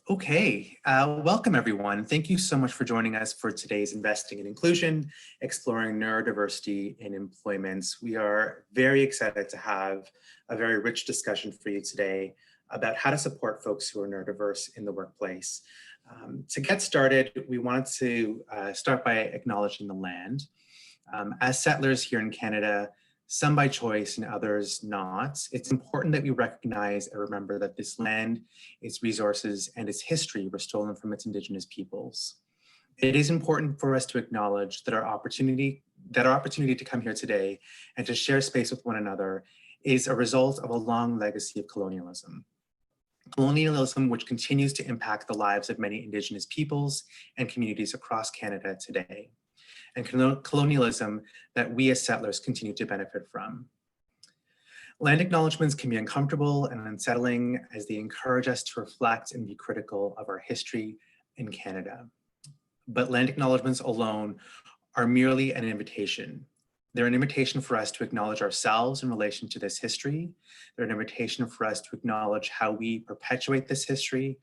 Welcome everyone. Thank you so much for joining us for today's Investing in Inclusion, Exploring Neurodiversity in Employment. We are very excited to have a very rich discussion for you today about how to support folks who are neurodiverse in the workplace. To get started, we wanted to start by acknowledging the land. As settlers here in Canada, some by choice and others not, it's important that we recognize and remember that this land, its resources, and its history were stolen from its Indigenous peoples. It is important for us to acknowledge that our opportunity to come here today and to share space with one another is a result of a long legacy of colonialism. Colonialism, which continues to impact the lives of many Indigenous peoples and communities across Canada today, and colonialism that we as settlers continue to benefit from. Land acknowledgements can be uncomfortable and unsettling as they encourage us to reflect and be critical of our history in Canada. But land acknowledgements alone are merely an invitation. They're an invitation for us to acknowledge ourselves in relation to this history. They're an invitation for us to acknowledge how we perpetuate this history.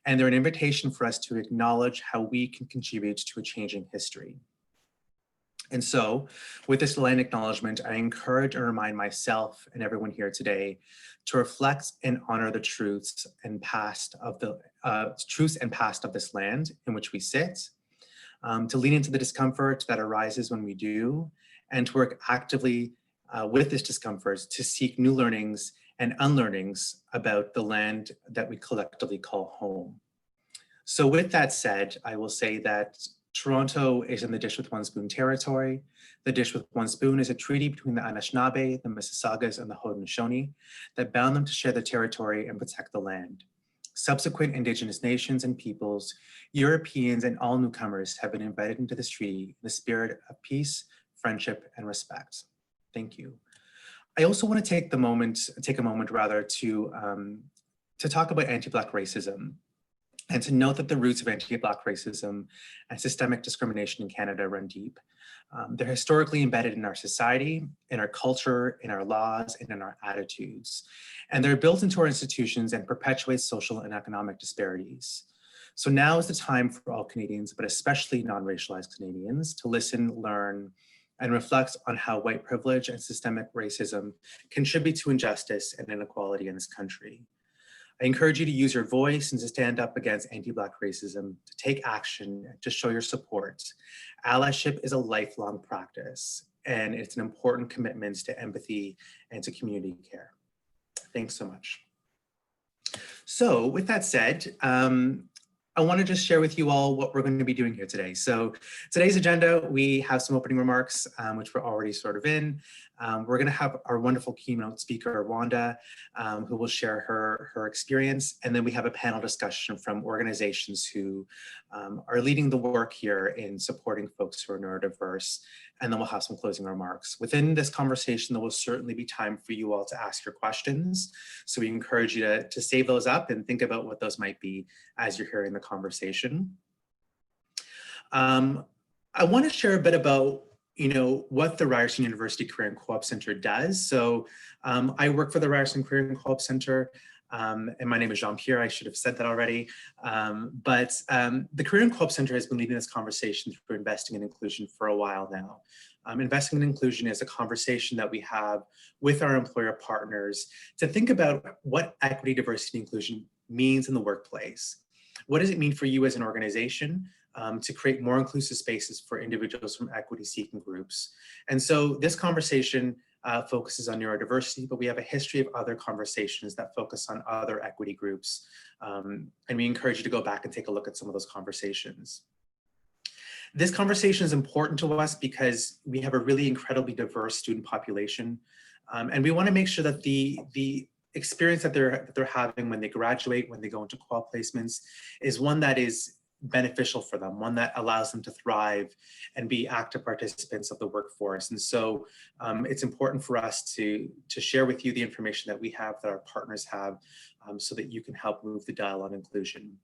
And they're an invitation for us to acknowledge how we can contribute to a changing history. And so with this land acknowledgement, I encourage and remind myself and everyone here today to reflect and honor the truths and past of this land in which we sit, to lean into the discomfort that arises when we do, and to work actively with this discomfort to seek new learnings and unlearnings about the land that we collectively call home. So with that said, I will say that Toronto is in the Dish with One Spoon territory. The Dish with One Spoon is a treaty between the Anishinaabe, the Mississaugas, and the Haudenosaunee that bound them to share the territory and protect the land. Subsequent Indigenous nations and peoples, Europeans, and all newcomers have been invited into this treaty in the spirit of peace, friendship, and respect. Thank you. I also want to take a moment to talk about anti-Black racism, and to note that the roots of anti-Black racism and systemic discrimination in Canada run deep. They're historically embedded in our society, in our culture, in our laws, and in our attitudes. And they're built into our institutions and perpetuate social and economic disparities. So now is the time for all Canadians, but especially non-racialized Canadians, to listen, learn, and reflect on how white privilege and systemic racism contribute to injustice and inequality in this country. I encourage you to use your voice and to stand up against anti-Black racism, to take action, to show your support. Allyship is a lifelong practice, and it's an important commitment to empathy and to community care. Thanks so much. So with that said, I want to just share with you all what we're going to be doing here today. So today's agenda, we have some opening remarks, which we're already sort of in. We're going to have our wonderful keynote speaker, Wanda, who will share her experience. And then we have a panel discussion from organizations who are leading the work here in supporting folks who are neurodiverse. And then we'll have some closing remarks. Within this conversation, there will certainly be time for you all to ask your questions. So we encourage you to save those up and think about what those might be as you're hearing the conversation. I want to share a bit about what the Ryerson University Career and Co-op Center does. So I work for the Ryerson Career and Co-op Center, and my name is Jean-Pierre. I should have said that already. But the Career and Co-op Center has been leading this conversation through investing in inclusion for a while now. Investing in inclusion is a conversation that we have with our employer partners to think about what equity, diversity, and inclusion means in the workplace. What does it mean for you as an organization to create more inclusive spaces for individuals from equity-seeking groups? And so this conversation focuses on neurodiversity, but we have a history of other conversations that focus on other equity groups. And we encourage you to go back and take a look at some of those conversations. This conversation is important to us because we have a really incredibly diverse student population. And we want to make sure that the experience that they're having when they graduate, when they go into co-op placements, is one that is beneficial for them, one that allows them to thrive and be active participants of the workforce. And so it's important for us to share with you the information that we have, that our partners have, so that you can help move the dial on inclusion.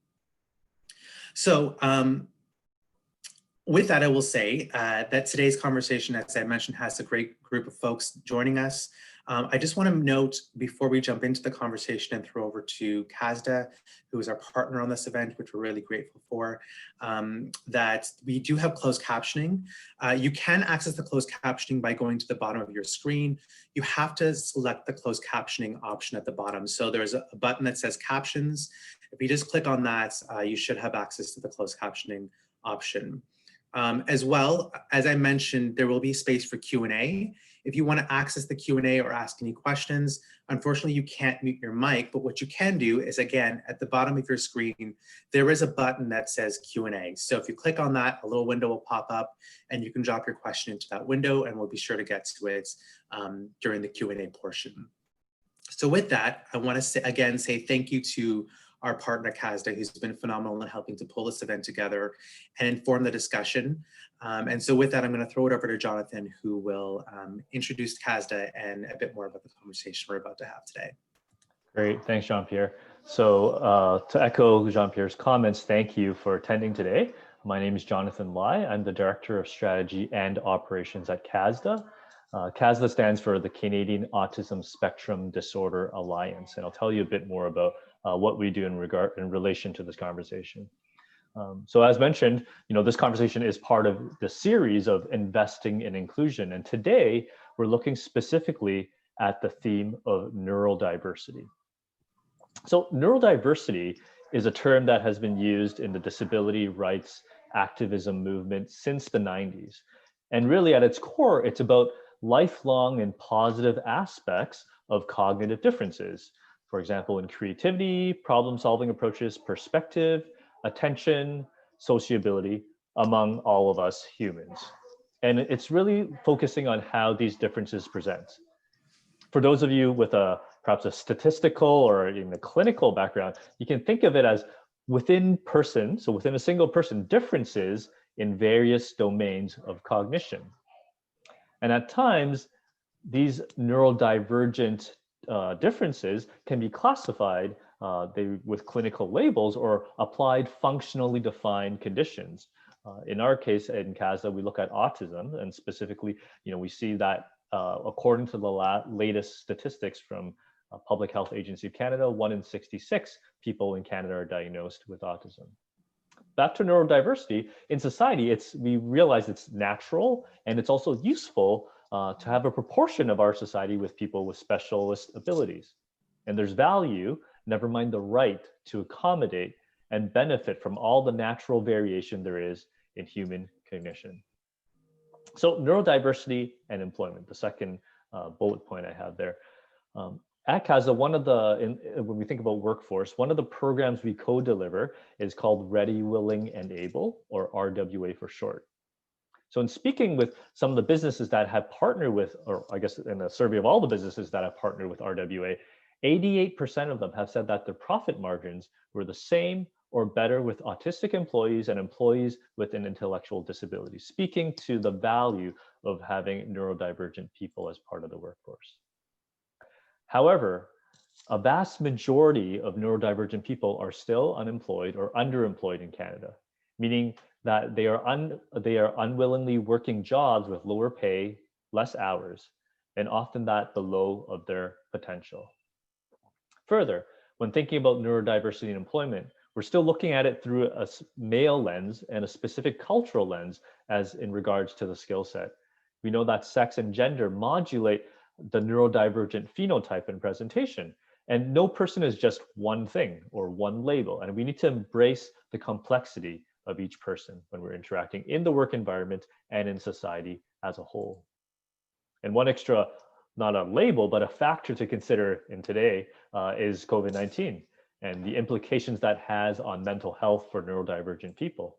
So with that, I will say that today's conversation, as I mentioned, has a great group of folks joining us. I just want to note before we jump into the conversation and throw over to CASDA, who is our partner on this event, which we're really grateful for, that we do have closed captioning. You can access the closed captioning by going to the bottom of your screen. You have to select the closed captioning option at the bottom. So there's a button that says captions. If you just click on that, you should have access to the closed captioning option. As well, as I mentioned, there will be space for Q&A. If you want to access the Q&A or ask any questions, unfortunately, you can't mute your mic, but what you can do is, again, at the bottom of your screen, there is a button that says Q&A. So if you click on that, a little window will pop up and you can drop your question into that window and we'll be sure to get to it during the Q&A portion. So with that, I want to say thank you to our partner CASDA, who's been phenomenal in helping to pull this event together and inform the discussion. And so with that, I'm going to throw it over to Jonathan, who will introduce CASDA and a bit more about the conversation we're about to have today. Great, thanks, Jean-Pierre. So to echo Jean-Pierre's comments, thank you for attending today. My name is Jonathan Lai. I'm the Director of Strategy and Operations at CASDA. CASDA stands for the Canadian Autism Spectrum Disorder Alliance, and I'll tell you a bit more about what we do in relation to this conversation. So as mentioned, this conversation is part of the series of investing in inclusion, and today we're looking specifically at the theme of neurodiversity. So neurodiversity is a term that has been used in the disability rights activism movement since the 90s. And really at its core, it's about lifelong and positive aspects of cognitive differences. For example, in creativity, problem-solving approaches, perspective, attention, sociability, among all of us humans. And it's really focusing on how these differences present. For those of you with perhaps a statistical or even a clinical background, you can think of it as within a single person, differences in various domains of cognition. And at times, these neurodivergent differences can be classified with clinical labels or applied functionally defined conditions. In our case, in CASDA, we look at autism, and specifically, we see that according to the latest statistics from Public Health Agency of Canada, 1 in 66 people in Canada are diagnosed with autism. Back to neurodiversity, in society, we realize it's natural and it's also useful to have a proportion of our society with people with specialist abilities. And there's value, never mind the right, to accommodate and benefit from all the natural variation there is in human cognition. So neurodiversity and employment, the second bullet point I have there. At CASDA, when we think about workforce, one of the programs we co-deliver is called Ready, Willing, and Able, or RWA for short. So in speaking with some of the businesses that have partnered with, or I guess in a survey of all the businesses that have partnered with RWA, 88% of them have said that their profit margins were the same or better with autistic employees and employees with an intellectual disability, speaking to the value of having neurodivergent people as part of the workforce. However, a vast majority of neurodivergent people are still unemployed or underemployed in Canada, meaning that they are unwillingly working jobs with lower pay, less hours, and often that below of their potential. Further, when thinking about neurodiversity and employment, we're still looking at it through a male lens and a specific cultural lens as in regards to the skill set. We know that sex and gender modulate the neurodivergent phenotype and presentation, and no person is just one thing or one label, and we need to embrace the complexity of each person when we're interacting in the work environment and in society as a whole. And one extra, not a label, but a factor to consider in today is COVID-19 and the implications that has on mental health for neurodivergent people.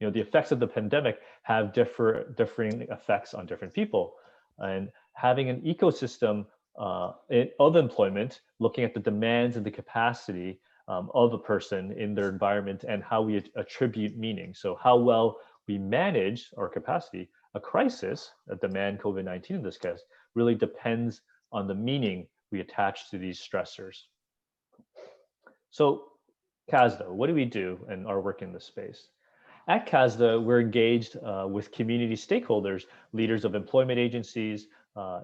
The effects of the pandemic have differing effects on different people, and having an ecosystem of employment, looking at the demands and the capacity of a person in their environment and how we attribute meaning. So how well we manage our capacity, a crisis, a demand, COVID-19 in this case, really depends on the meaning we attach to these stressors. So CASDA, what do we do in our work in this space? At CASDA, we're engaged with community stakeholders, leaders of employment agencies,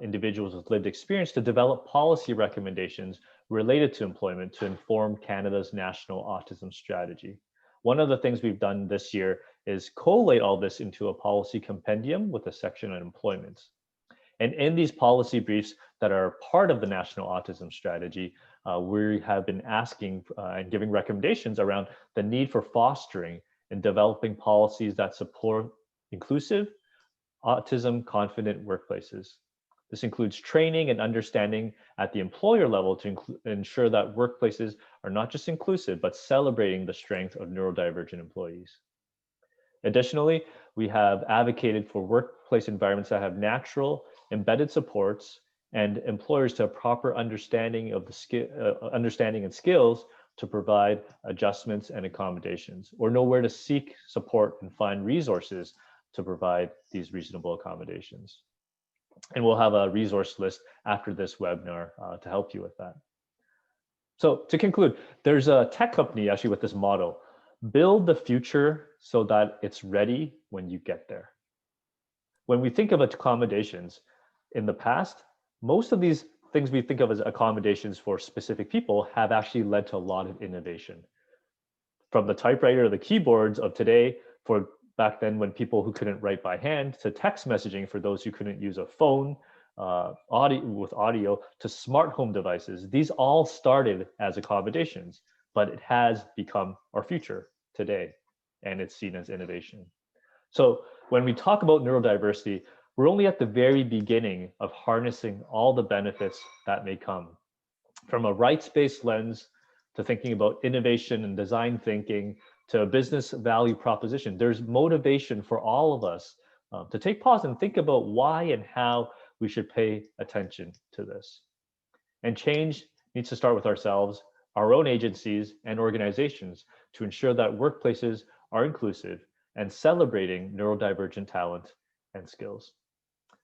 individuals with lived experience to develop policy recommendations related to employment to inform Canada's national autism strategy. One of the things we've done this year is collate all this into a policy compendium with a section on employment. And in these policy briefs that are part of the national autism strategy, we have been asking and giving recommendations around the need for fostering and developing policies that support inclusive, autism-confident workplaces. This includes training and understanding at the employer level to ensure that workplaces are not just inclusive, but celebrating the strength of neurodivergent employees. Additionally, we have advocated for workplace environments that have natural, embedded supports and employers to have proper understanding of the understanding and skills to provide adjustments and accommodations, or know where to seek support and find resources to provide these reasonable accommodations. And we'll have a resource list after this webinar to help you with that. So to conclude, there's a tech company actually with this motto: build the future so that it's ready when you get there. When we think of accommodations in the past, most of these things we think of as accommodations for specific people have actually led to a lot of innovation. From the typewriter or the keyboards of today, for back then when people who couldn't write by hand, to text messaging for those who couldn't use a phone, audio, to smart home devices. These all started as accommodations, but it has become our future today, and it's seen as innovation. So when we talk about neurodiversity, we're only at the very beginning of harnessing all the benefits that may come. From a rights-based lens to thinking about innovation and design thinking to a business value proposition, there's motivation for all of us to take pause and think about why and how we should pay attention to this. And change needs to start with ourselves, our own agencies and organizations to ensure that workplaces are inclusive and celebrating neurodivergent talent and skills.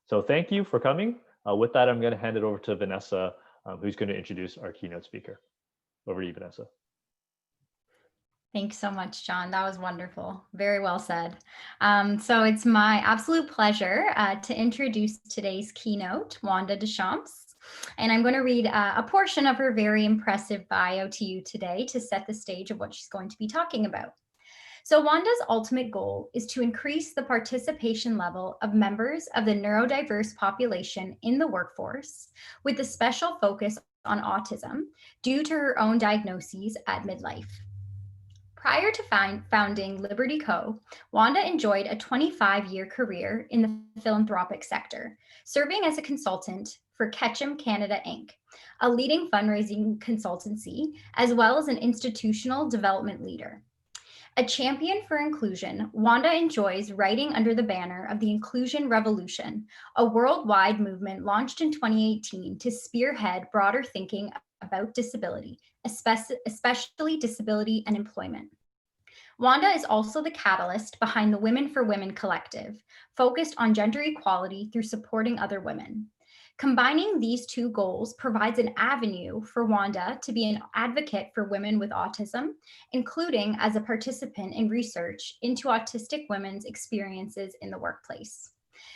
So thank you for coming. With that, I'm going to hand it over to Vanessa, who's going to introduce our keynote speaker. Over to you, Vanessa. Thanks so much, John. That was wonderful. Very well said. So it's my absolute pleasure to introduce today's keynote, Wanda Deschamps. And I'm going to read a portion of her very impressive bio to you today to set the stage of what she's going to be talking about. So Wanda's ultimate goal is to increase the participation level of members of the neurodiverse population in the workforce, with a special focus on autism due to her own diagnoses at midlife. Prior to founding Liberty Co., Wanda enjoyed a 25-year career in the philanthropic sector, serving as a consultant for Ketchum Canada Inc., a leading fundraising consultancy, as well as an institutional development leader. A champion for inclusion, Wanda enjoys writing under the banner of the Inclusion Revolution, a worldwide movement launched in 2018 to spearhead broader thinking about disability, especially disability and employment. Wanda is also the catalyst behind the Women for Women collective, focused on gender equality through supporting other women. Combining these two goals provides an avenue for Wanda to be an advocate for women with autism, including as a participant in research into autistic women's experiences in the workplace.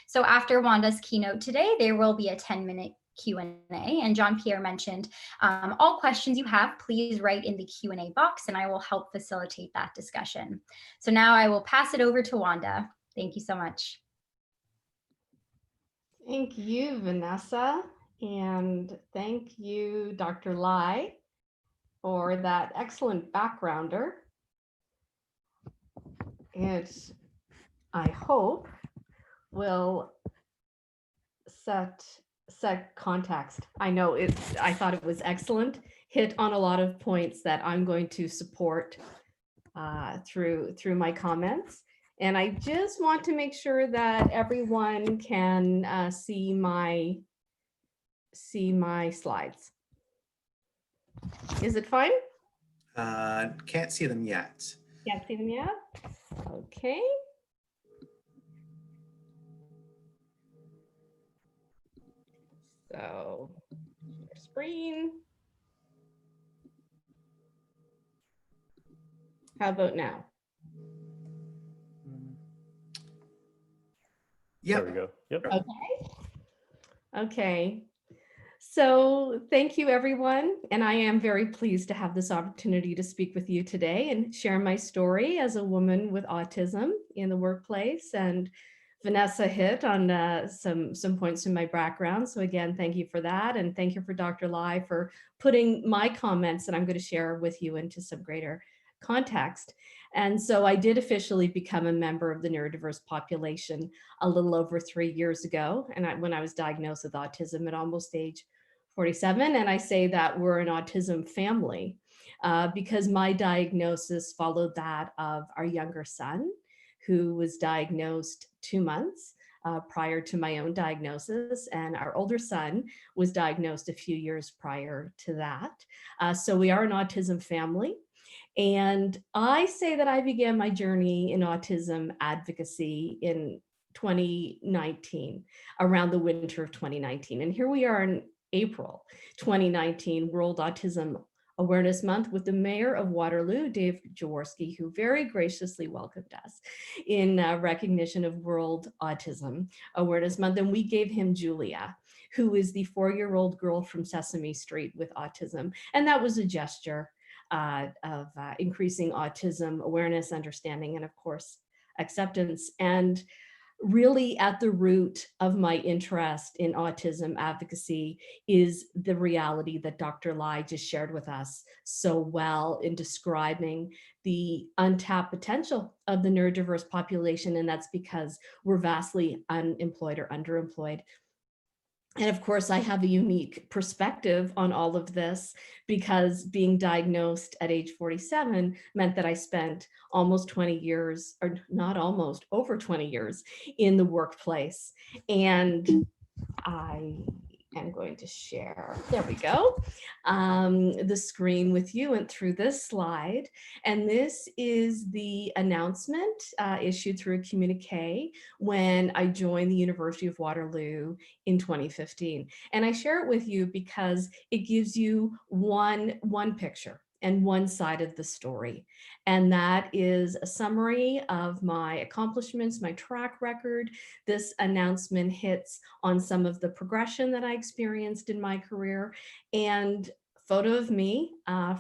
So after Wanda's keynote today, there will be a 10-minute Q&A, and Jean-Pierre mentioned all questions you have, please write in the Q&A box and I will help facilitate that discussion. So now I will pass it over to Wanda. Thank you so much. Thank you, Vanessa, and thank you, Dr. Lai, for that excellent backgrounder. It, I hope, will set context. I know I thought it was excellent, hit on a lot of points that I'm going to support through my comments. And I just want to make sure that everyone can see my slides. Is it fine? Can't see them yet. Can't see them yet? Okay. So, screen. How about now? Yep. There we go. Yep. Okay. Okay. So thank you, everyone. And I am very pleased to have this opportunity to speak with you today and share my story as a woman with autism in the workplace. And Vanessa hit on some points in my background. So again, thank you for that. And thank you for Dr. Lai for putting my comments that I'm going to share with you into some greater context. And so I did officially become a member of the neurodiverse population a little over 3 years ago. And when I was diagnosed with autism at almost age 47. And I say that we're an autism family because my diagnosis followed that of our younger son, who was diagnosed 2 months prior to my own diagnosis. And our older son was diagnosed a few years prior to that. So we are an autism family. And I say that I began my journey in autism advocacy in 2019, around the winter of 2019. And here we are in April 2019, World Autism Awareness Month, with the mayor of Waterloo, Dave Jaworski, who very graciously welcomed us in recognition of World Autism Awareness Month. And we gave him Julia, who is the 4-year-old girl from Sesame Street with autism. And that was a gesture of increasing autism awareness, understanding, and of course, acceptance. And really at the root of my interest in autism advocacy is the reality that Dr. Lai just shared with us so well in describing the untapped potential of the neurodiverse population. And that's because we're vastly unemployed or underemployed. And of course, I have a unique perspective on all of this because being diagnosed at age 47 meant that I spent almost 20 years, or not almost, over 20 years in the workplace. And I am going to share, there we go, the screen with you and through this slide. And this is the announcement issued through a communique when I joined the University of Waterloo in 2015. And I share it with you because it gives you one picture and one side of the story. And that is a summary of my accomplishments, my track record. This announcement hits on some of the progression that I experienced in my career, and photo of me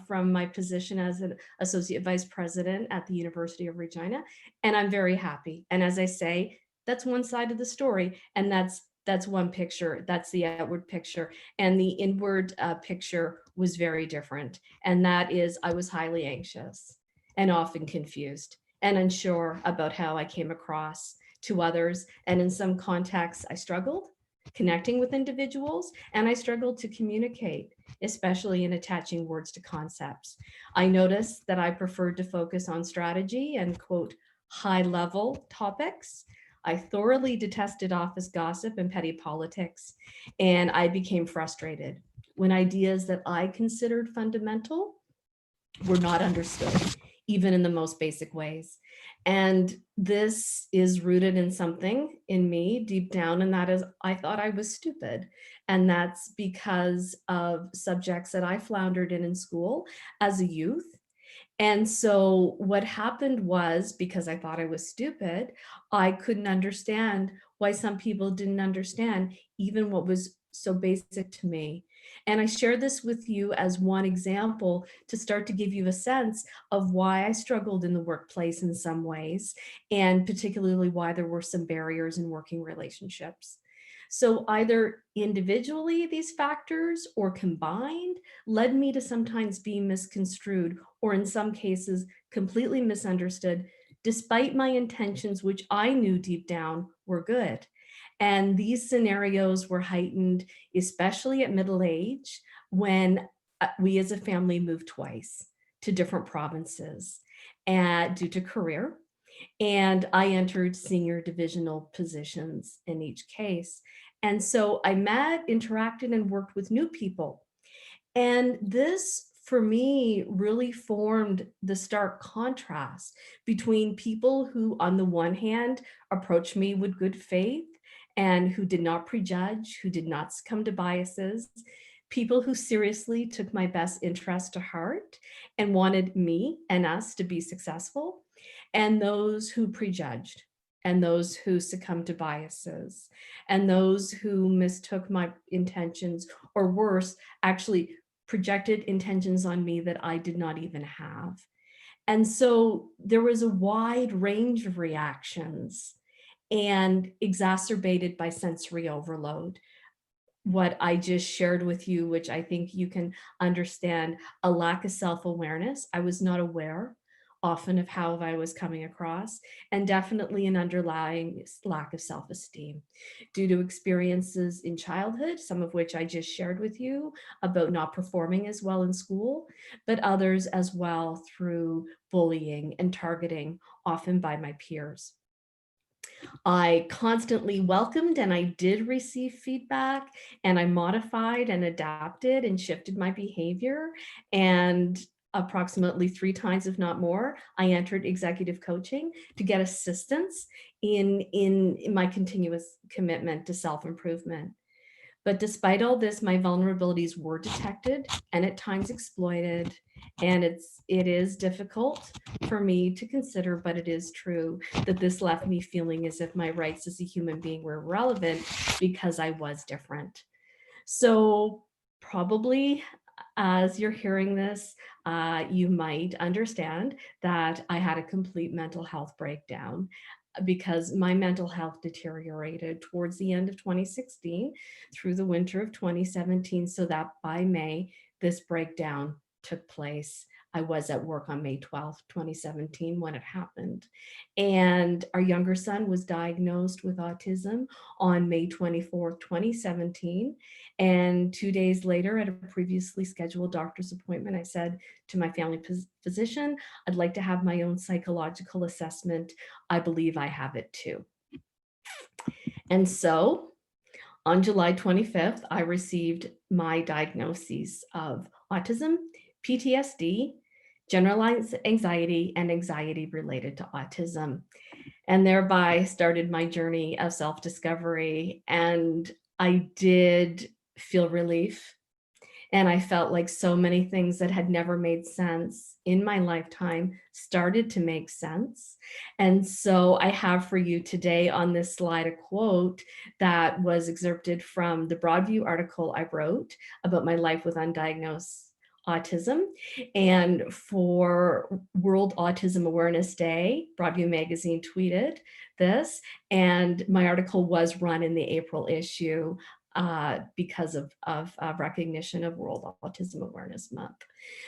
from my position as an associate vice president at the University of Regina. And I'm very happy. And as I say, that's one side of the story. And that's one picture. That's the outward picture. And the inward picture was very different. And that is, I was highly anxious and often confused and unsure about how I came across to others. And in some contexts, I struggled connecting with individuals, and I struggled to communicate, especially in attaching words to concepts. I noticed that I preferred to focus on strategy and, quote, high-level topics. I thoroughly detested office gossip and petty politics, and I became frustrated when ideas that I considered fundamental were not understood, even in the most basic ways. And this is rooted in something in me deep down, and that is I thought I was stupid. And that's because of subjects that I floundered in school as a youth. And so what happened was, because I thought I was stupid, I couldn't understand why some people didn't understand even what was so basic to me. And I share this with you as one example to start to give you a sense of why I struggled in the workplace in some ways, and particularly why there were some barriers in working relationships. So either individually, these factors or combined led me to sometimes be misconstrued, or in some cases, completely misunderstood, despite my intentions, which I knew deep down were good. And these scenarios were heightened, especially at middle age, when we as a family moved twice to different provinces due to career. And I entered senior divisional positions in each case. And so I met, interacted, and worked with new people. And this, for me, really formed the stark contrast between people who, on the one hand, approached me with good faith and who did not prejudge, who did not succumb to biases, people who seriously took my best interest to heart and wanted me and us to be successful, and those who prejudged and those who succumbed to biases, and those who mistook my intentions, or worse, actually projected intentions on me that I did not even have. And so there was a wide range of reactions, and exacerbated by sensory overload. What I just shared with you, which I think you can understand, a lack of self-awareness. I was not aware often of how I was coming across, and definitely an underlying lack of self-esteem due to experiences in childhood, some of which I just shared with you about not performing as well in school, but others as well through bullying and targeting, often by my peers. I constantly welcomed and I did receive feedback, and I modified and adapted and shifted my behavior. And approximately 3 times, if not more, I entered executive coaching to get assistance in my continuous commitment to self-improvement. But despite all this, my vulnerabilities were detected and at times exploited. And it is difficult for me to consider, but it is true that this left me feeling as if my rights as a human being were irrelevant because I was different. So probably as you're hearing this, you might understand that I had a complete mental health breakdown, because my mental health deteriorated towards the end of 2016 through the winter of 2017, so that by May, this breakdown took place. I was at work on May 12th, 2017 when it happened. And our younger son was diagnosed with autism on May 24th, 2017. And 2 days later, at a previously scheduled doctor's appointment, I said to my family physician, I'd like to have my own psychological assessment. I believe I have it too. And so on July 25th, I received my diagnoses of autism, PTSD, generalized anxiety, and anxiety related to autism, and thereby started my journey of self-discovery. And I did feel relief. And I felt like so many things that had never made sense in my lifetime started to make sense. And so I have for you today on this slide a quote that was excerpted from the Broadview article I wrote about my life with undiagnosed autism. And for World Autism Awareness Day, Broadview Magazine tweeted this, and my article was run in the April issue because of recognition of World Autism Awareness Month.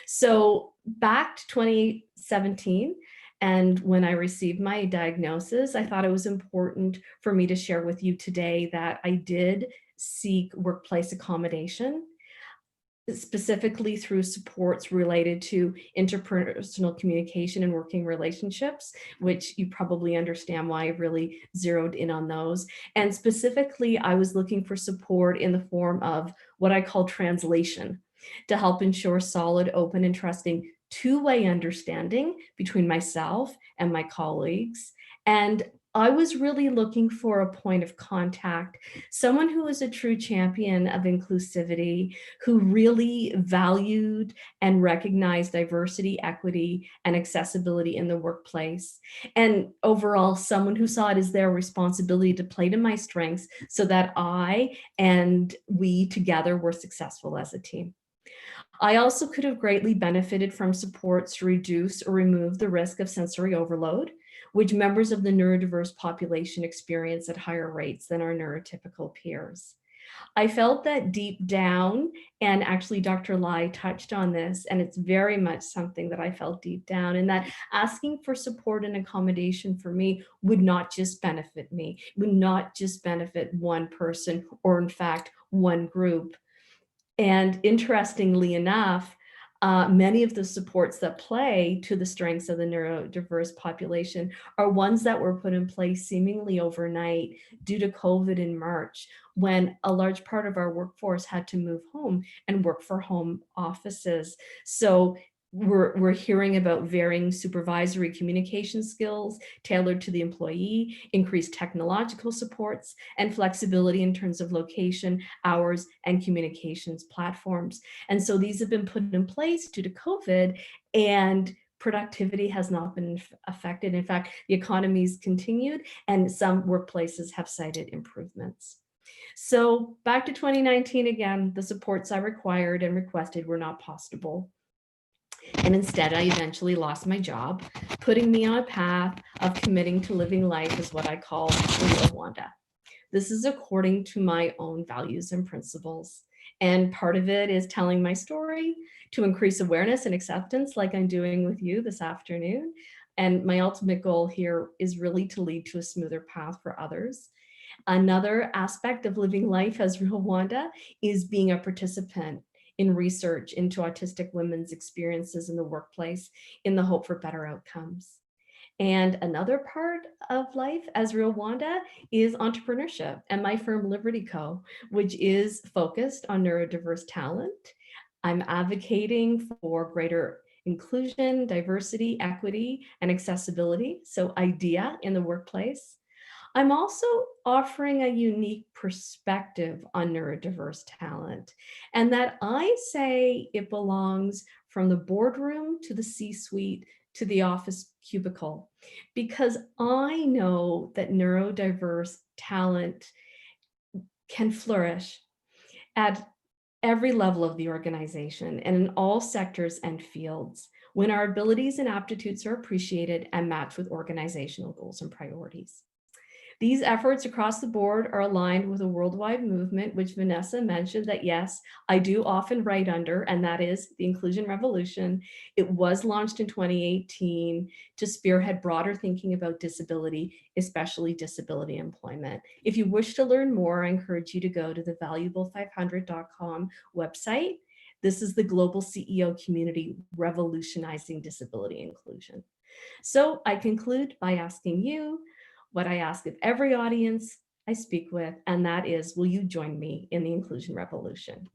So back to 2017, and when I received my diagnosis, I thought it was important for me to share with you today that I did seek workplace accommodation, specifically through supports related to interpersonal communication and working relationships, which you probably understand why I really zeroed in on those. And specifically, I was looking for support in the form of what I call translation to help ensure solid, open, and trusting two-way understanding between myself and my colleagues. And I was really looking for a point of contact, someone who was a true champion of inclusivity, who really valued and recognized diversity, equity, and accessibility in the workplace. And overall, someone who saw it as their responsibility to play to my strengths so that I and we together were successful as a team. I also could have greatly benefited from supports to reduce or remove the risk of sensory overload, which members of the neurodiverse population experience at higher rates than our neurotypical peers. I felt that deep down, and actually Dr. Lai touched on this, and it's very much something that I felt deep down, and that asking for support and accommodation for me would not just benefit me, would not just benefit one person, or in fact, one group. And interestingly enough, many of the supports that play to the strengths of the neurodiverse population are ones that were put in place seemingly overnight due to COVID in March, when a large part of our workforce had to move home and work for home offices. So we're hearing about varying supervisory communication skills tailored to the employee, increased technological supports, and flexibility in terms of location, hours, and communications platforms. And so these have been put in place due to COVID, and productivity has not been affected. In fact, the economy's continued and some workplaces have cited improvements. So back to 2019 again, the supports I required and requested were not possible. And instead, I eventually lost my job, putting me on a path of committing to living life as what I call the real Wanda. This is according to my own values and principles. And part of it is telling my story to increase awareness and acceptance, like I'm doing with you this afternoon. And my ultimate goal here is really to lead to a smoother path for others. Another aspect of living life as real Wanda is being a participant in research into autistic women's experiences in the workplace in the hope for better outcomes. And another part of life as real Wanda is entrepreneurship and my firm Liberty Co., which is focused on neurodiverse talent. I'm advocating for greater inclusion, diversity, equity, and accessibility. So IDEA in the workplace. I'm also offering a unique perspective on neurodiverse talent, and that I say it belongs from the boardroom to the C-suite to the office cubicle, because I know that neurodiverse talent can flourish at every level of the organization and in all sectors and fields when our abilities and aptitudes are appreciated and matched with organizational goals and priorities. These efforts across the board are aligned with a worldwide movement, which Vanessa mentioned that, yes, I do often write under, and that is the Inclusion Revolution. It was launched in 2018 to spearhead broader thinking about disability, especially disability employment. If you wish to learn more, I encourage you to go to the valuable500.com website. This is the global CEO community revolutionizing disability inclusion. So I conclude by asking you what I ask of every audience I speak with, and that is, will you join me in the inclusion revolution?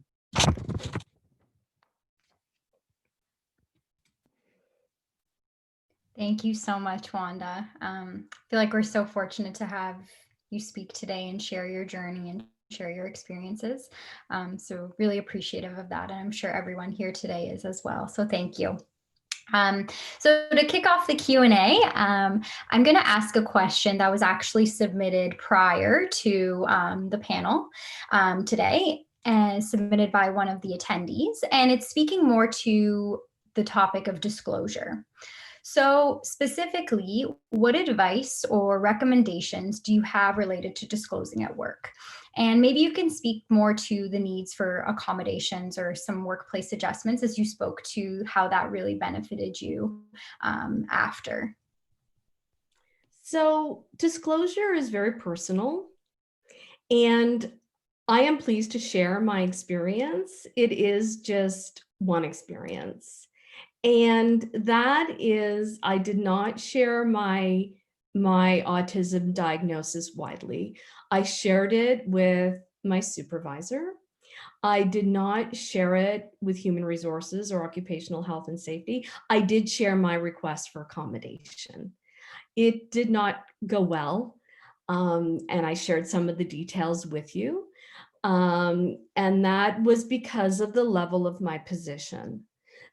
Thank you so much, Wanda. I feel like we're so fortunate to have you speak today and share your journey and share your experiences. So really appreciative of that. And I'm sure everyone here today is as well. So thank you. So to kick off the Q&A, I'm going to ask a question that was actually submitted prior to the panel today and submitted by one of the attendees. And it's speaking more to the topic of disclosure. So specifically, what advice or recommendations do you have related to disclosing at work? And maybe you can speak more to the needs for accommodations or some workplace adjustments, as you spoke to how that really benefited you after. So disclosure is very personal, and I am pleased to share my experience. It is just one experience. And that is, I did not share my autism diagnosis widely. I shared it with my supervisor. I did not share it with human resources or occupational health and safety. I did share my request for accommodation. It did not go well. And I shared some of the details with you. And that was because of the level of my position.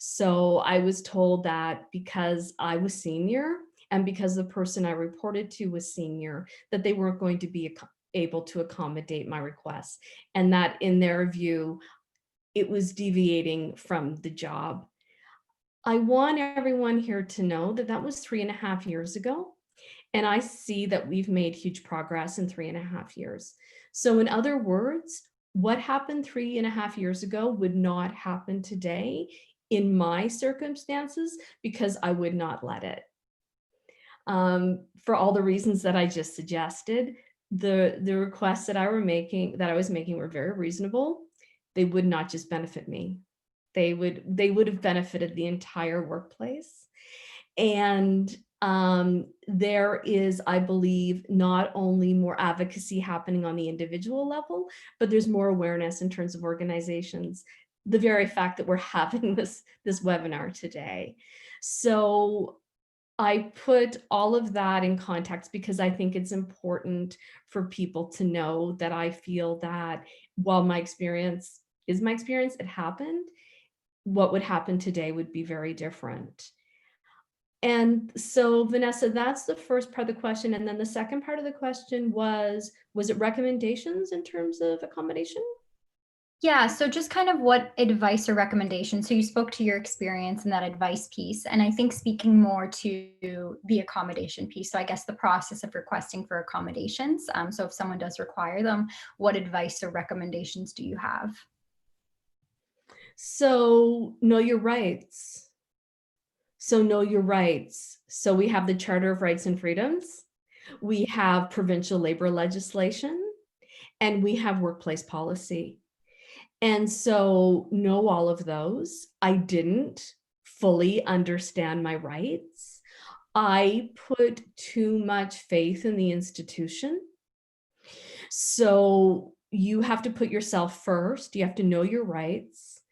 So I was told that because I was senior and because the person I reported to was senior, that they weren't going to be able to accommodate my requests, and that in their view, it was deviating from the job. I want everyone here to know that that was 3.5 years ago. And I see that we've made huge progress in 3.5 years. So in other words, what happened 3.5 years ago would not happen today in my circumstances, because I would not let it. For all the reasons that I just suggested, the requests that I was making were very reasonable. They would not just benefit me. They would have benefited the entire workplace. And there is, I believe, not only more advocacy happening on the individual level, but there's more awareness in terms of organizations. The very fact that we're having this webinar today. So I put all of that in context because I think it's important for people to know that I feel that while my experience is my experience, it happened, what would happen today would be very different. And so Vanessa, that's the first part of the question. And then the second part of the question was it recommendations in terms of accommodation? Yeah, so just kind of what advice or recommendations. So you spoke to your experience in that advice piece, and I think speaking more to the accommodation piece. So I guess the process of requesting for accommodations. So if someone does require them, what advice or recommendations do you have? So know your rights. So know your rights. So we have the Charter of Rights and Freedoms. We have provincial labor legislation, and we have workplace policy. And so know all of those. I didn't fully understand my rights. I put too much faith in the institution. So you have to put yourself first. You have to know your rights,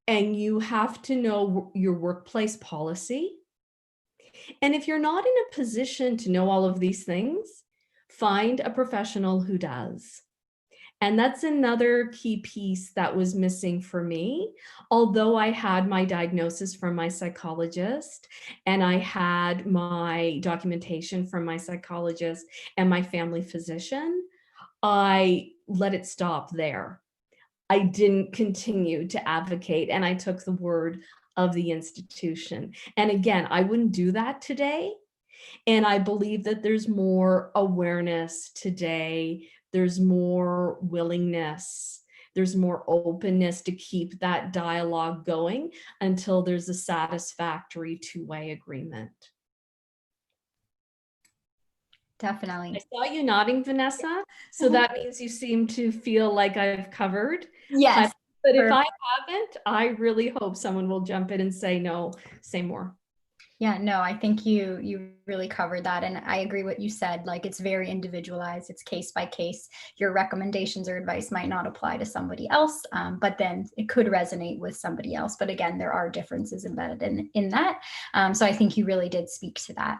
and you have to know your workplace policy. And if you're not in a position to know all of these things, find a professional who does. And that's another key piece that was missing for me. Although I had my diagnosis from my psychologist and I had my documentation from my psychologist and my family physician, I let it stop there. I didn't continue to advocate, and I took the word of the institution. And again, I wouldn't do that today. And I believe that there's more awareness today. There's more willingness. There's more openness to keep that dialogue going until there's a satisfactory two-way agreement. Definitely. I saw you nodding, Vanessa. So that means you seem to feel like I've covered. Yes. But if I haven't, I really hope someone will jump in and say, no, say more. Yeah, no, I think you really covered that. And I agree what you said, like it's very individualized, it's case by case. Your recommendations or advice might not apply to somebody else, but then it could resonate with somebody else. But again, there are differences embedded in that. So I think you really did speak to that.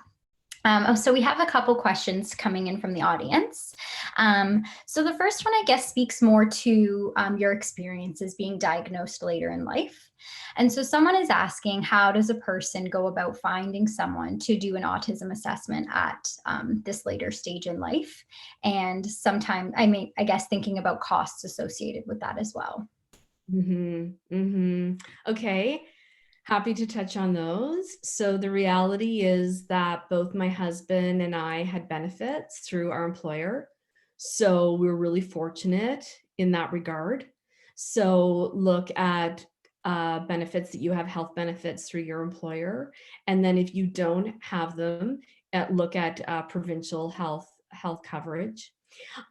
So we have a couple questions coming in from the audience. So the first one, I guess, speaks more to your experiences being diagnosed later in life. And so someone is asking, how does a person go about finding someone to do an autism assessment at this later stage in life? And sometimes, I guess, thinking about costs associated with that as well. Okay. Happy to touch on those. So the reality is that both my husband and I had benefits through our employer. So we were really fortunate in that regard. So look at benefits that you have, health benefits through your employer. And then if you don't have them, look at provincial health coverage.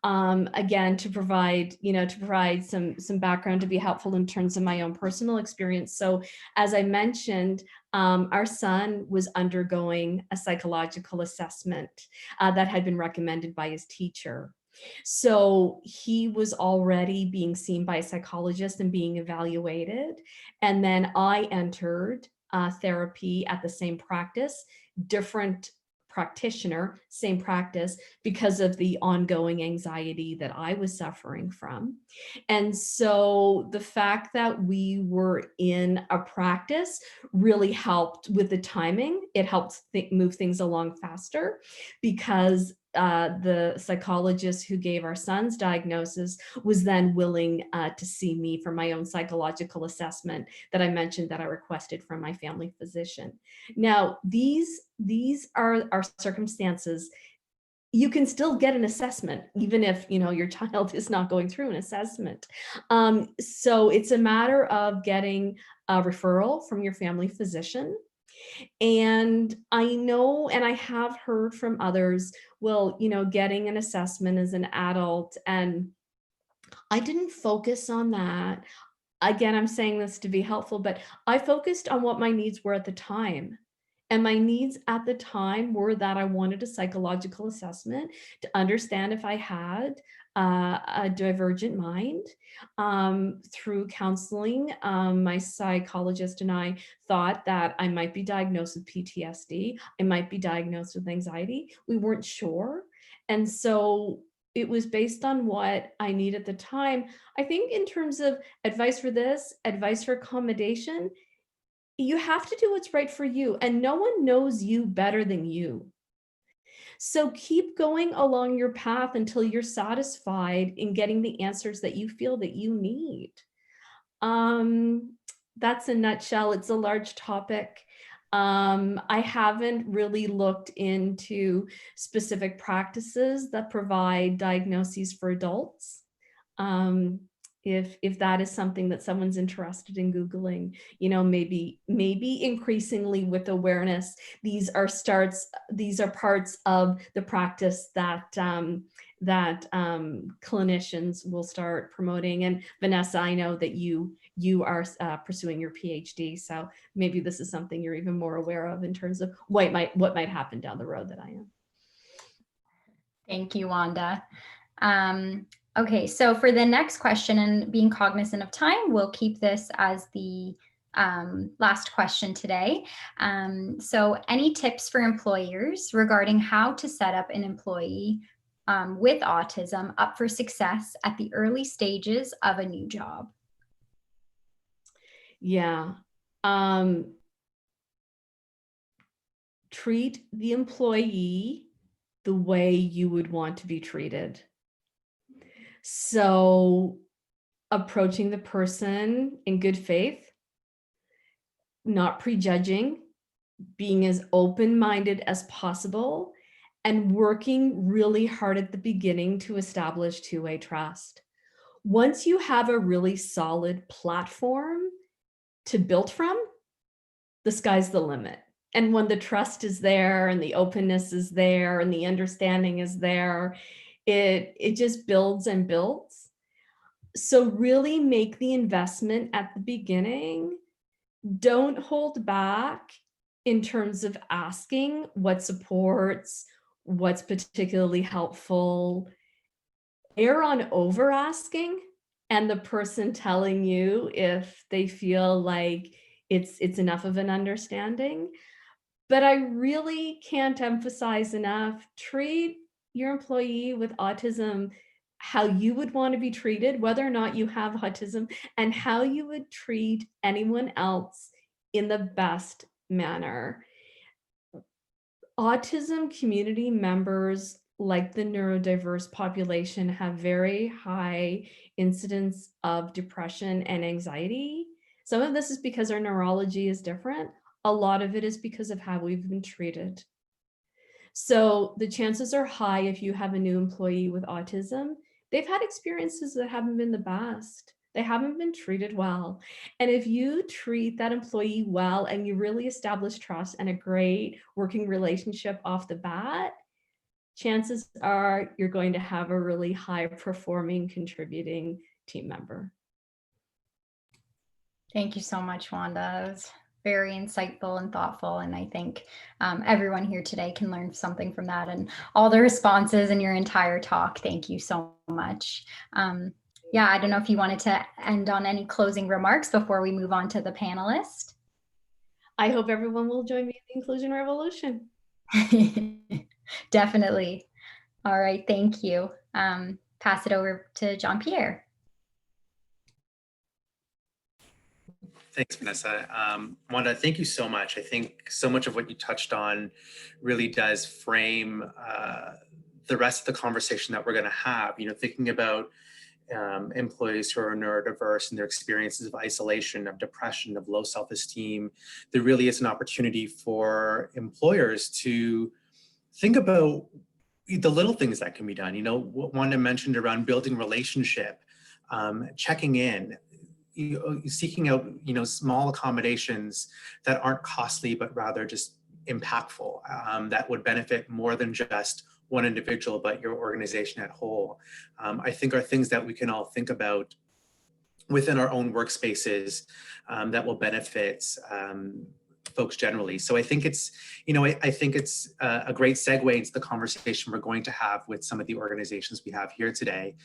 Again, to provide some background to be helpful in terms of my own personal experience. So as I mentioned, our son was undergoing a psychological assessment that had been recommended by his teacher. So he was already being seen by a psychologist and being evaluated. And then I entered therapy at the same practice, different practitioner, same practice, because of the ongoing anxiety that I was suffering from. And so the fact that we were in a practice really helped with the timing. It helped move things along faster because the psychologist who gave our son's diagnosis was then willing to see me for my own psychological assessment that I mentioned that I requested from my family physician. Now, these are our circumstances. You can still get an assessment, even if your child is not going through an assessment. So it's a matter of getting a referral from your family physician. And I know, and I have heard from others, well, getting an assessment as an adult, and I didn't focus on that. Again, I'm saying this to be helpful, but I focused on what my needs were at the time. And my needs at the time were that I wanted a psychological assessment to understand if I had a divergent mind. Through counseling, my psychologist and I thought that I might be diagnosed with PTSD. I might be diagnosed with anxiety. We weren't sure. And so it was based on what I need at the time. I think in terms of advice for this, advice for accommodation, you have to do what's right for you, and no one knows you better than you. So keep going along your path until you're satisfied in getting the answers that you feel that you need. That's a nutshell. It's a large topic. I haven't really looked into specific practices that provide diagnoses for adults. If that is something that someone's interested in Googling, you know, maybe increasingly with awareness, these are parts of the practice that clinicians will start promoting. And Vanessa, I know that you are pursuing your PhD, so maybe this is something you're even more aware of in terms of what might happen down the road that I am. Thank you, Wanda. Okay, so for the next question, and being cognizant of time, we'll keep this as the last question today. So any tips for employers regarding how to set up an employee with autism up for success at the early stages of a new job? Yeah. Treat the employee the way you would want to be treated. So approaching the person in good faith, not prejudging, being as open-minded as possible, and working really hard at the beginning to establish two-way trust. Once you have a really solid platform to build from, the sky's the limit. And when the trust is there and the openness is there and the understanding is there, it just builds and builds. So really make the investment at the beginning. Don't hold back in terms of asking what supports, what's particularly helpful. Err on over asking and the person telling you if they feel like it's enough of an understanding. But I really can't emphasize enough, treat your employee with autism how you would want to be treated, whether or not you have autism, and how you would treat anyone else in the best manner. Autism community members, like the neurodiverse population, have very high incidence of depression and anxiety. Some of this is because our neurology is different. A lot of it is because of how we've been treated. So the chances are high if you have a new employee with autism, they've had experiences that haven't been the best. They haven't been treated well. And if you treat that employee well and you really establish trust and a great working relationship off the bat, chances are you're going to have a really high performing, contributing team member. Thank you so much, Wanda. It was very insightful and thoughtful. And I think everyone here today can learn something from that and all the responses in your entire talk. Thank you so much. Yeah, I don't know if you wanted to end on any closing remarks before we move on to the panelist. I hope everyone will join me in the inclusion revolution. Definitely. All right, thank you. Pass it over to Jean-Pierre. Thanks, Vanessa. Wanda, thank you so much. I think so much of what you touched on really does frame the rest of the conversation that we're going to have. You know, thinking about employees who are neurodiverse and their experiences of isolation, of depression, of low self-esteem, there really is an opportunity for employers to think about the little things that can be done. You know, what Wanda mentioned around building relationship, checking in, seeking out, you know, small accommodations that aren't costly, but rather just impactful, that would benefit more than just one individual, but your organization at whole, I think are things that we can all think about within our own workspaces that will benefit folks generally. So I think it's, you know, I think it's a great segue into the conversation we're going to have with some of the organizations we have here today.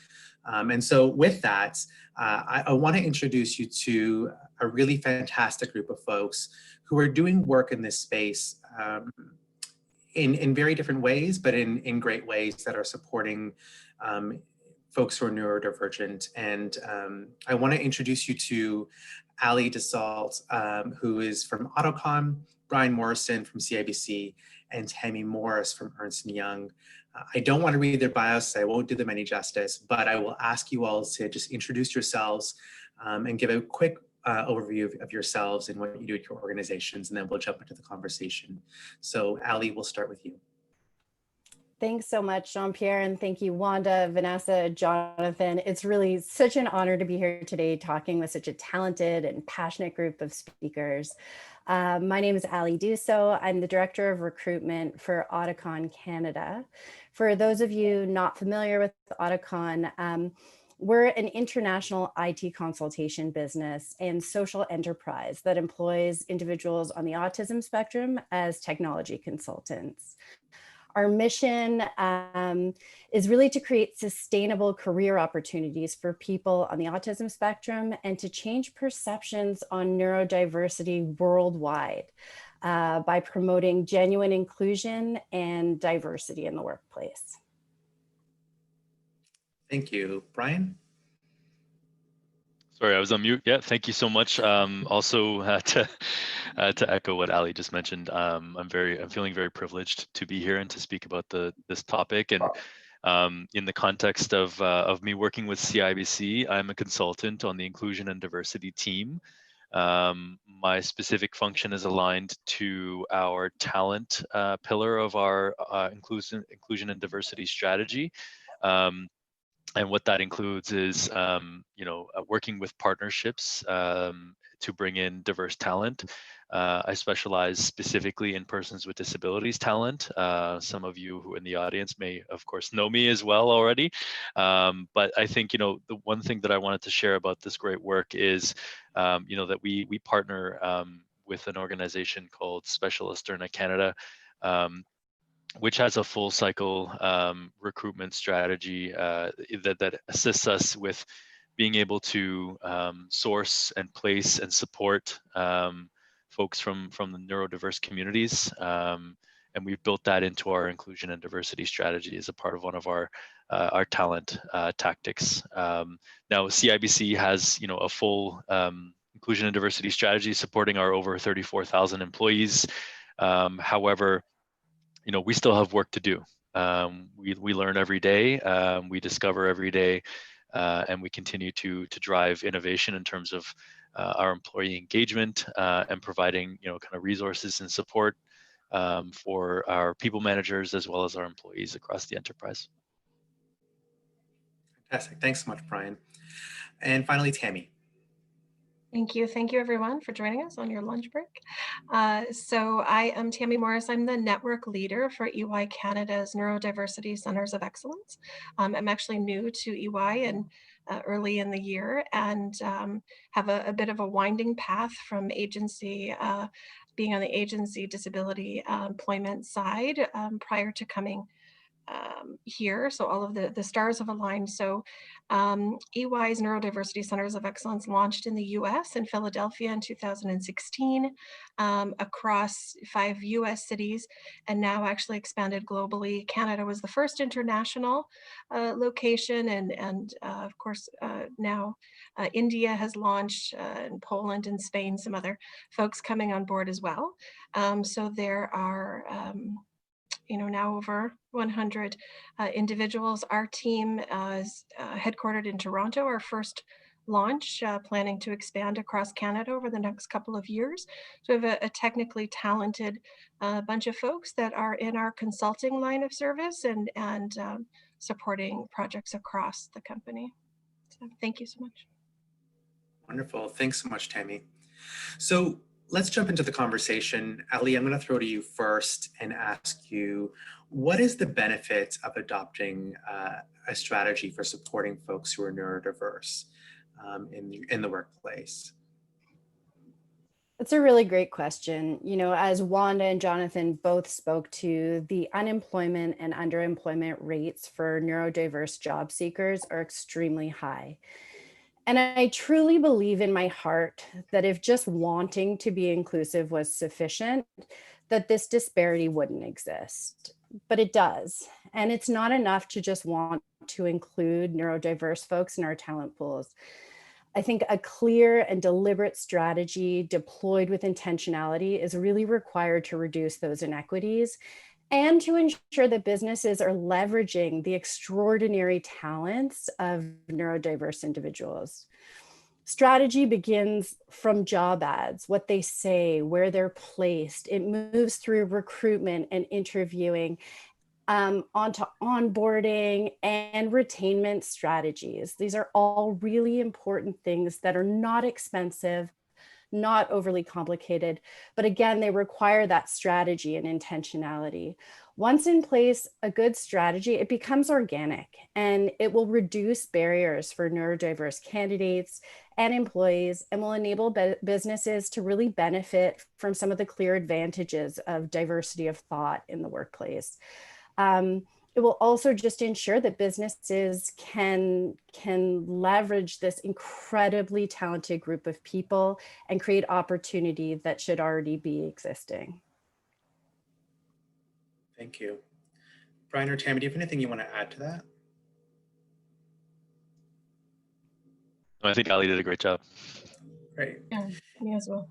And so with that, I want to introduce you to a really fantastic group of folks who are doing work in this space in very different ways, but in great ways that are supporting folks who are neurodivergent. And I want to introduce you to Ali DeSalt, who is from Autocon, Brian Morrison from CIBC, and Tammy Morris from Ernst & Young. I don't want to read their bios, so I won't do them any justice, but I will ask you all to just introduce yourselves and give a quick overview of yourselves and what you do at your organizations, and then we'll jump into the conversation. So Ali, we'll start with you. Thanks so much, Jean-Pierre, and thank you, Wanda, Vanessa, Jonathan. It's really such an honor to be here today talking with such a talented and passionate group of speakers. My name is Ali Dusso. I'm the Director of Recruitment for Autocon Canada. For those of you not familiar with Autocon, we're an international IT consultation business and social enterprise that employs individuals on the autism spectrum as technology consultants. Our mission is really to create sustainable career opportunities for people on the autism spectrum and to change perceptions on neurodiversity worldwide by promoting genuine inclusion and diversity in the workplace. Thank you. Brian? Sorry, I was on mute. Yeah, thank you so much. Also, to echo what Ali just mentioned, I'm feeling very privileged to be here and to speak about this topic. And in the context of me working with CIBC, I'm a consultant on the inclusion and diversity team. My specific function is aligned to our talent pillar of our inclusion and diversity strategy. And what that includes is, working with partnerships to bring in diverse talent. I specialize specifically in persons with disabilities talent. Some of you who in the audience may, of course, know me as well already. But I think, the one thing that I wanted to share about this great work is, that we partner with an organization called Specialist Canada, which has a full cycle recruitment strategy that assists us with being able to source and place and support folks from the neurodiverse communities. And we've built that into our inclusion and diversity strategy as a part of one of our talent tactics. Now, CIBC has a full inclusion and diversity strategy supporting our over 34,000 employees. However, we still have work to do. We learn every day, we discover every day, and we continue to drive innovation in terms of our employee engagement and providing kind of resources and support for our people managers as well as our employees across the enterprise. Fantastic. Thanks so much, Brian. And finally, Tammy. Thank you. Thank you, everyone, for joining us on your lunch break. So I am Tammy Morris. I'm the network leader for EY Canada's Neurodiversity Centers of Excellence. I'm actually new to EY and early in the year and have a bit of a winding path from agency, being on the agency disability employment side prior to coming here. So all of the stars have aligned. So EY's Neurodiversity Centers of Excellence launched in the US in Philadelphia in 2016 across 5 US cities and now actually expanded globally. Canada was the first international location and of course now India has launched and Poland and Spain, some other folks coming on board as well. So there are now over 100 individuals. Our team is headquartered in Toronto, our first launch, planning to expand across Canada over the next couple of years. So we have a technically talented bunch of folks that are in our consulting line of service and supporting projects across the company. So thank you so much. Wonderful. Thanks so much, Tammy. So let's jump into the conversation. Ali, I'm going to throw to you first and ask you, what is the benefit of adopting a strategy for supporting folks who are neurodiverse in the workplace? That's a really great question. As Wanda and Jonathan both spoke to, the unemployment and underemployment rates for neurodiverse job seekers are extremely high. And I truly believe in my heart that if just wanting to be inclusive was sufficient, that this disparity wouldn't exist. But it does. And it's not enough to just want to include neurodiverse folks in our talent pools. I think a clear and deliberate strategy deployed with intentionality is really required to reduce those inequities and to ensure that businesses are leveraging the extraordinary talents of neurodiverse individuals. Strategy begins from job ads, what they say, where they're placed. It moves through recruitment and interviewing, onto onboarding and retainment strategies. These are all really important things that are not expensive, not overly complicated, but again, they require that strategy and intentionality. Once in place, a good strategy, it becomes organic and it will reduce barriers for neurodiverse candidates and employees and will enable businesses to really benefit from some of the clear advantages of diversity of thought in the workplace. It will also just ensure that businesses can leverage this incredibly talented group of people and create opportunity that should already be existing. Thank you. Brian or Tammy, do you have anything you want to add to that? I think Ali did a great job. Great. Yeah, me as well.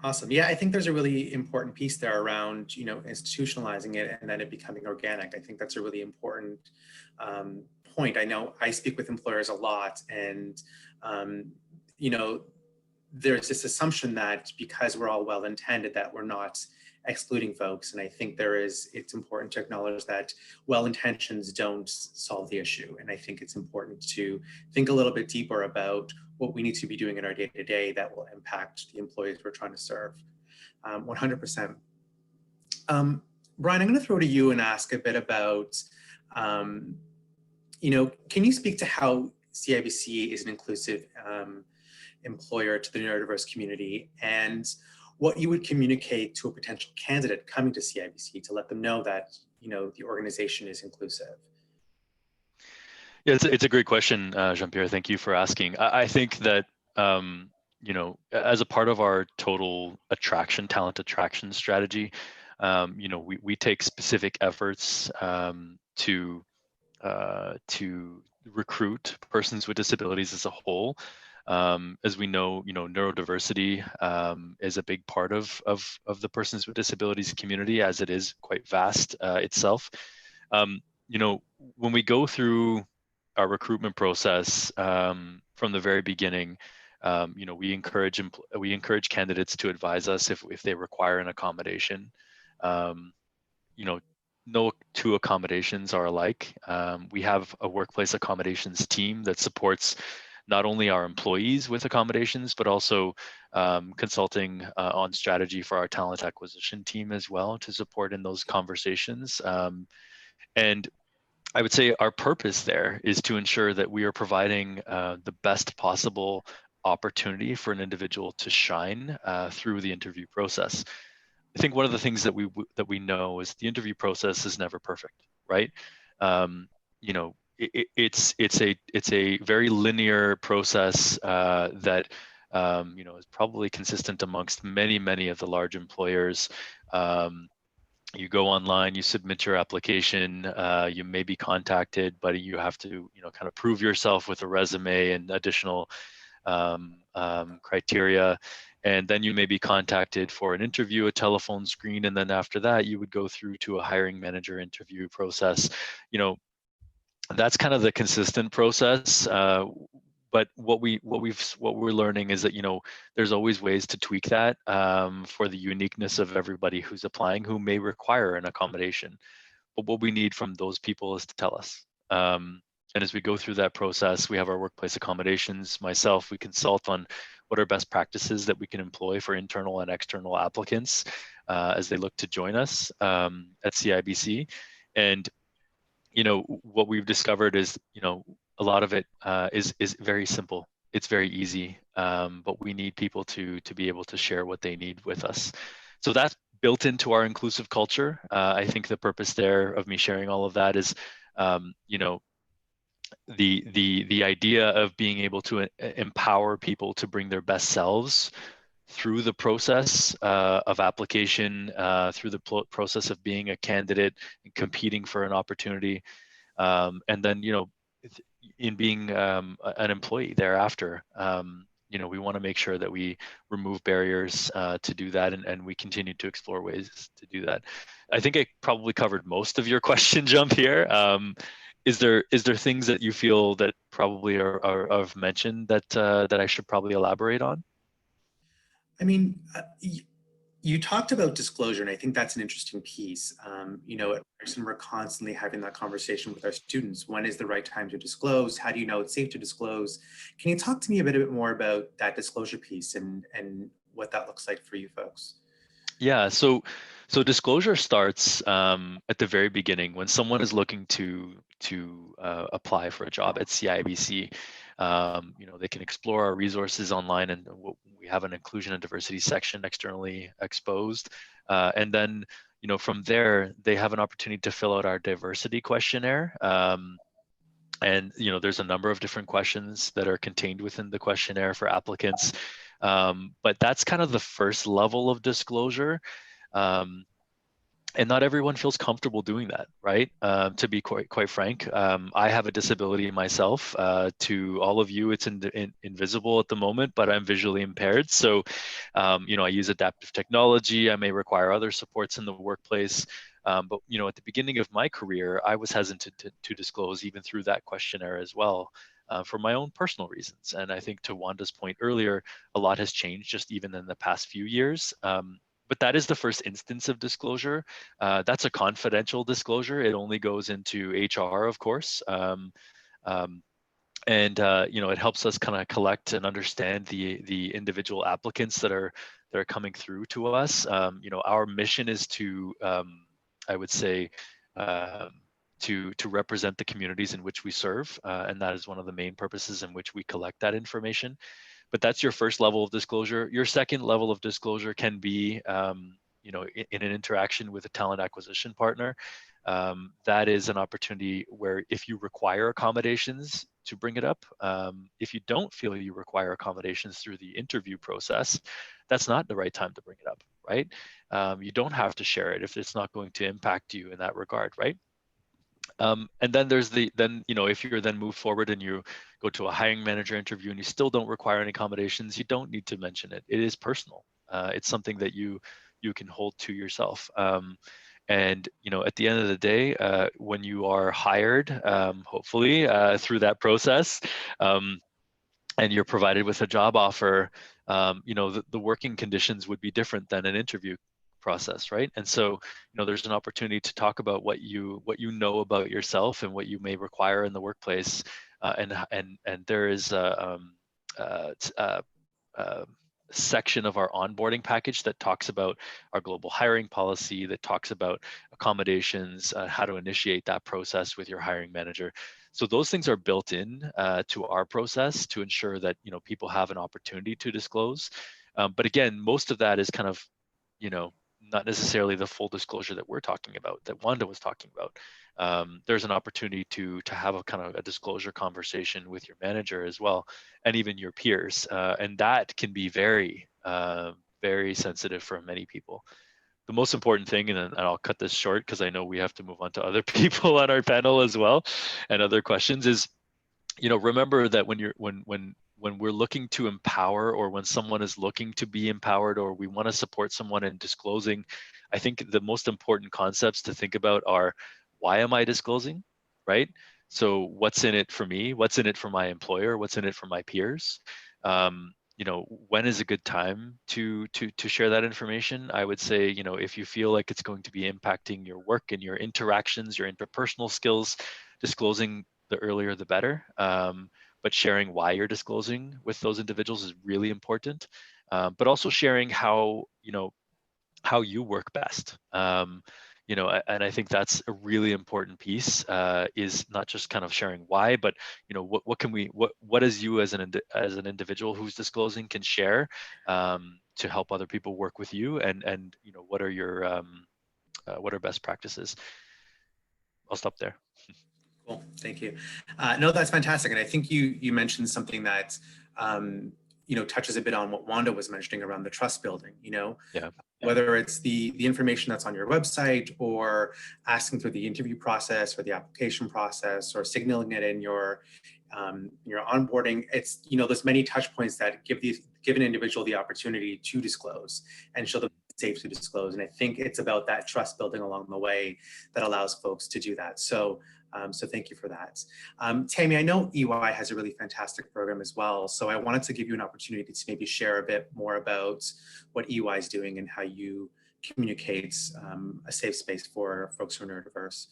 Awesome. Yeah, I think there's a really important piece there around, institutionalizing it and then it becoming organic. I think that's a really important point. I know I speak with employers a lot, and there's this assumption that because we're all well-intended that we're not excluding folks. And I think it's important to acknowledge that well-intentions don't solve the issue. And I think it's important to think a little bit deeper about what we need to be doing in our day-to-day that will impact the employees we're trying to serve. 100%. Brian, I'm going to throw to you and ask a bit about, can you speak to how CIBC is an inclusive employer to the neurodiverse community, and what you would communicate to a potential candidate coming to CIBC to let them know that, the organization is inclusive? Yeah, it's a great question, Jean-Pierre. Thank you for asking. I think that, as a part of our total talent attraction strategy, we take specific efforts to recruit persons with disabilities as a whole. As we know, neurodiversity is a big part of the persons with disabilities community, as it is quite vast itself. When we go through our recruitment process from the very beginning, we encourage candidates to advise us if they require an accommodation. No two accommodations are alike. We have a workplace accommodations team that supports not only our employees with accommodations, but also consulting on strategy for our talent acquisition team as well to support in those conversations. And I would say our purpose there is to ensure that we are providing the best possible opportunity for an individual to shine through the interview process. I think one of the things that we know is the interview process is never perfect, right? It's a very linear process that is probably consistent amongst many of the large employers. You go online, you submit your application, you may be contacted, but you have to kind of prove yourself with a resume and additional criteria. And then you may be contacted for an interview, a telephone screen, and then after that, you would go through to a hiring manager interview process. That's kind of the consistent process. But what we're learning is that there's always ways to tweak that for the uniqueness of everybody who's applying, who may require an accommodation. But what we need from those people is to tell us. And as we go through that process, we have our workplace accommodations. Myself, we consult on what are best practices that we can employ for internal and external applicants as they look to join us at CIBC. And what we've discovered is a lot of it is very simple. It's very easy, but we need people to be able to share what they need with us. So that's built into our inclusive culture. I think the purpose there of me sharing all of that is, the idea of being able to empower people to bring their best selves through the process of application, through the process of being a candidate and competing for an opportunity. And then, in being an employee thereafter. We want to make sure that we remove barriers to do that, and we continue to explore ways to do that. I think I probably covered most of your question, Jean-Pierre. Is there things that you feel that probably are of mention that I should probably elaborate on? I mean, you talked about disclosure, and I think that's an interesting piece. At Ryerson, we're constantly having that conversation with our students. When is the right time to disclose? How do you know it's safe to disclose? Can you talk to me a bit more about that disclosure piece and what that looks like for you folks? Yeah, so disclosure starts at the very beginning when someone is looking to apply for a job at CIBC. They can explore our resources online, and we have an inclusion and diversity section externally exposed. And then, from there, they have an opportunity to fill out our diversity questionnaire. And there's a number of different questions that are contained within the questionnaire for applicants. But that's kind of the first level of disclosure. And not everyone feels comfortable doing that, right? To be quite frank, I have a disability myself. To all of you, it's invisible at the moment, but I'm visually impaired. So, I use adaptive technology. I may require other supports in the workplace. But at the beginning of my career, I was hesitant to disclose even through that questionnaire as well, for my own personal reasons. And I think to Wanda's point earlier, a lot has changed just even in the past few years. But that is the first instance of disclosure. That's a confidential disclosure. It only goes into HR, of course. It helps us kind of collect and understand the individual applicants that are coming through to us. Our mission is to, I would say, to represent the communities in which we serve, and that is one of the main purposes in which we collect that information. But that's your first level of disclosure. Your second level of disclosure can be, in an interaction with a talent acquisition partner. That is an opportunity where if you require accommodations to bring it up, if you don't feel you require accommodations through the interview process, that's not the right time to bring it up, right? You don't have to share it if it's not going to impact you in that regard, right? And then there's if you're then moved forward and you go to a hiring manager interview and you still don't require any accommodations, you don't need to mention it. It is personal. It's something that you can hold to yourself. And at the end of the day, when you are hired, hopefully through that process, and you're provided with a job offer, the working conditions would be different than an interview process, right? And so, there's an opportunity to talk about what you know about yourself and what you may require in the workplace, and there is a section of our onboarding package that talks about our global hiring policy, that talks about accommodations, how to initiate that process with your hiring manager. So those things are built in to our process to ensure that people have an opportunity to disclose. But again, most of that is kind of not necessarily the full disclosure that we're talking about, that Wanda was talking about. There's an opportunity to have a kind of a disclosure conversation with your manager as well, and even your peers. And that can be very, very sensitive for many people. The most important thing, and I'll cut this short because I know we have to move on to other people on our panel as well and other questions, is, remember that when we're looking to empower, or when someone is looking to be empowered, or we want to support someone in disclosing, I think the most important concepts to think about are, why am I disclosing, right? So what's in it for me? What's in it for my employer? What's in it for my peers? When is a good time to share that information? I would say, if you feel like it's going to be impacting your work and your interactions, your interpersonal skills, disclosing the earlier the better. But sharing why you're disclosing with those individuals is really important. But also sharing how you work best. And I think that's a really important piece, is not just kind of sharing why, but what as you as an individual who's disclosing can share to help other people work with you, and what are your what are best practices. I'll stop there. Cool, thank you. No, that's fantastic. And I think you mentioned something that, touches a bit on what Wanda was mentioning around the trust building, Yeah. Whether it's the information that's on your website, or asking through the interview process or the application process, or signaling it in your your onboarding. It's, there's many touch points that give an individual the opportunity to disclose and show them it's safe to disclose. And I think it's about that trust building along the way that allows folks to do that. So thank you for that. Tammy, I know EY has a really fantastic program as well. So I wanted to give you an opportunity to maybe share a bit more about what EY is doing and how you communicate a safe space for folks who are neurodiverse.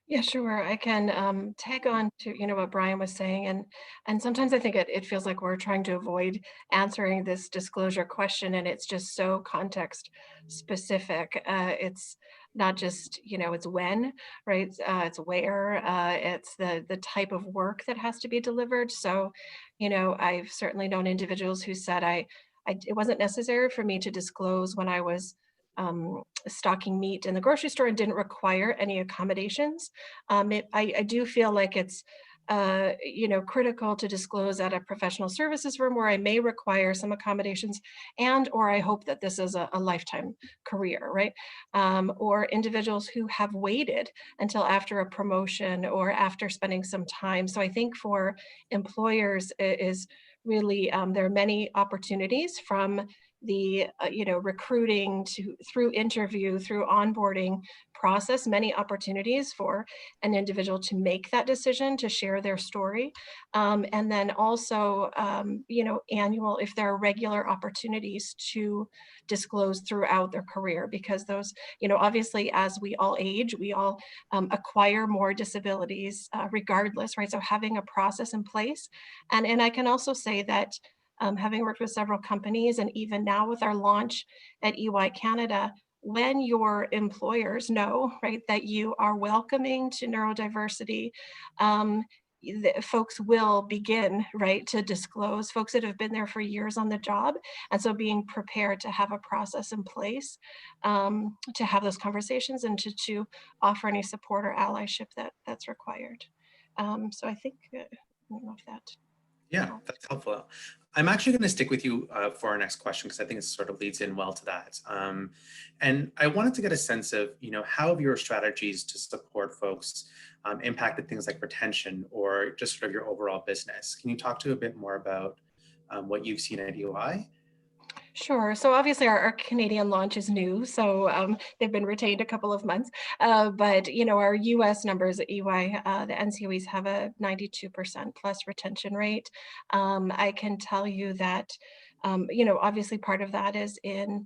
Yeah, sure. I can tag on to what Brian was saying, and sometimes I think it feels like we're trying to avoid answering this disclosure question, and it's just so context specific. It's not just it's when, right? It's where. It's the type of work that has to be delivered. So, I've certainly known individuals who said it wasn't necessary for me to disclose when I was stocking meat in the grocery store and didn't require any accommodations. I do feel like it's critical to disclose at a professional services firm where I may require some accommodations, or I hope that this is a lifetime career, right? Or individuals who have waited until after a promotion or after spending some time. So I think for employers is really, there are many opportunities from the recruiting through interview, through onboarding process, many opportunities for an individual to make that decision, to share their story. And then also, annual, if there are regular opportunities to disclose throughout their career, because those, obviously as we all age, we all acquire more disabilities regardless, right? So having a process in place. And I can also say that having worked with several companies, and even now with our launch at EY Canada, when your employers know, right, that you are welcoming to neurodiversity, folks will begin, right, to disclose, folks that have been there for years on the job. And so being prepared to have a process in place to have those conversations and to offer any support or allyship that's required. So I think, I don't know if that. Yeah, that's helpful. I'm actually going to stick with you for our next question, because I think it sort of leads in well to that. And I wanted to get a sense of, how have your strategies to support folks impacted things like retention or just sort of your overall business? Can you talk to a bit more about what you've seen at UI? Sure. So obviously our Canadian launch is new, so they've been retained a couple of months. But our US numbers at EY, the NCOEs have a 92% plus retention rate. I can tell you that, obviously part of that is in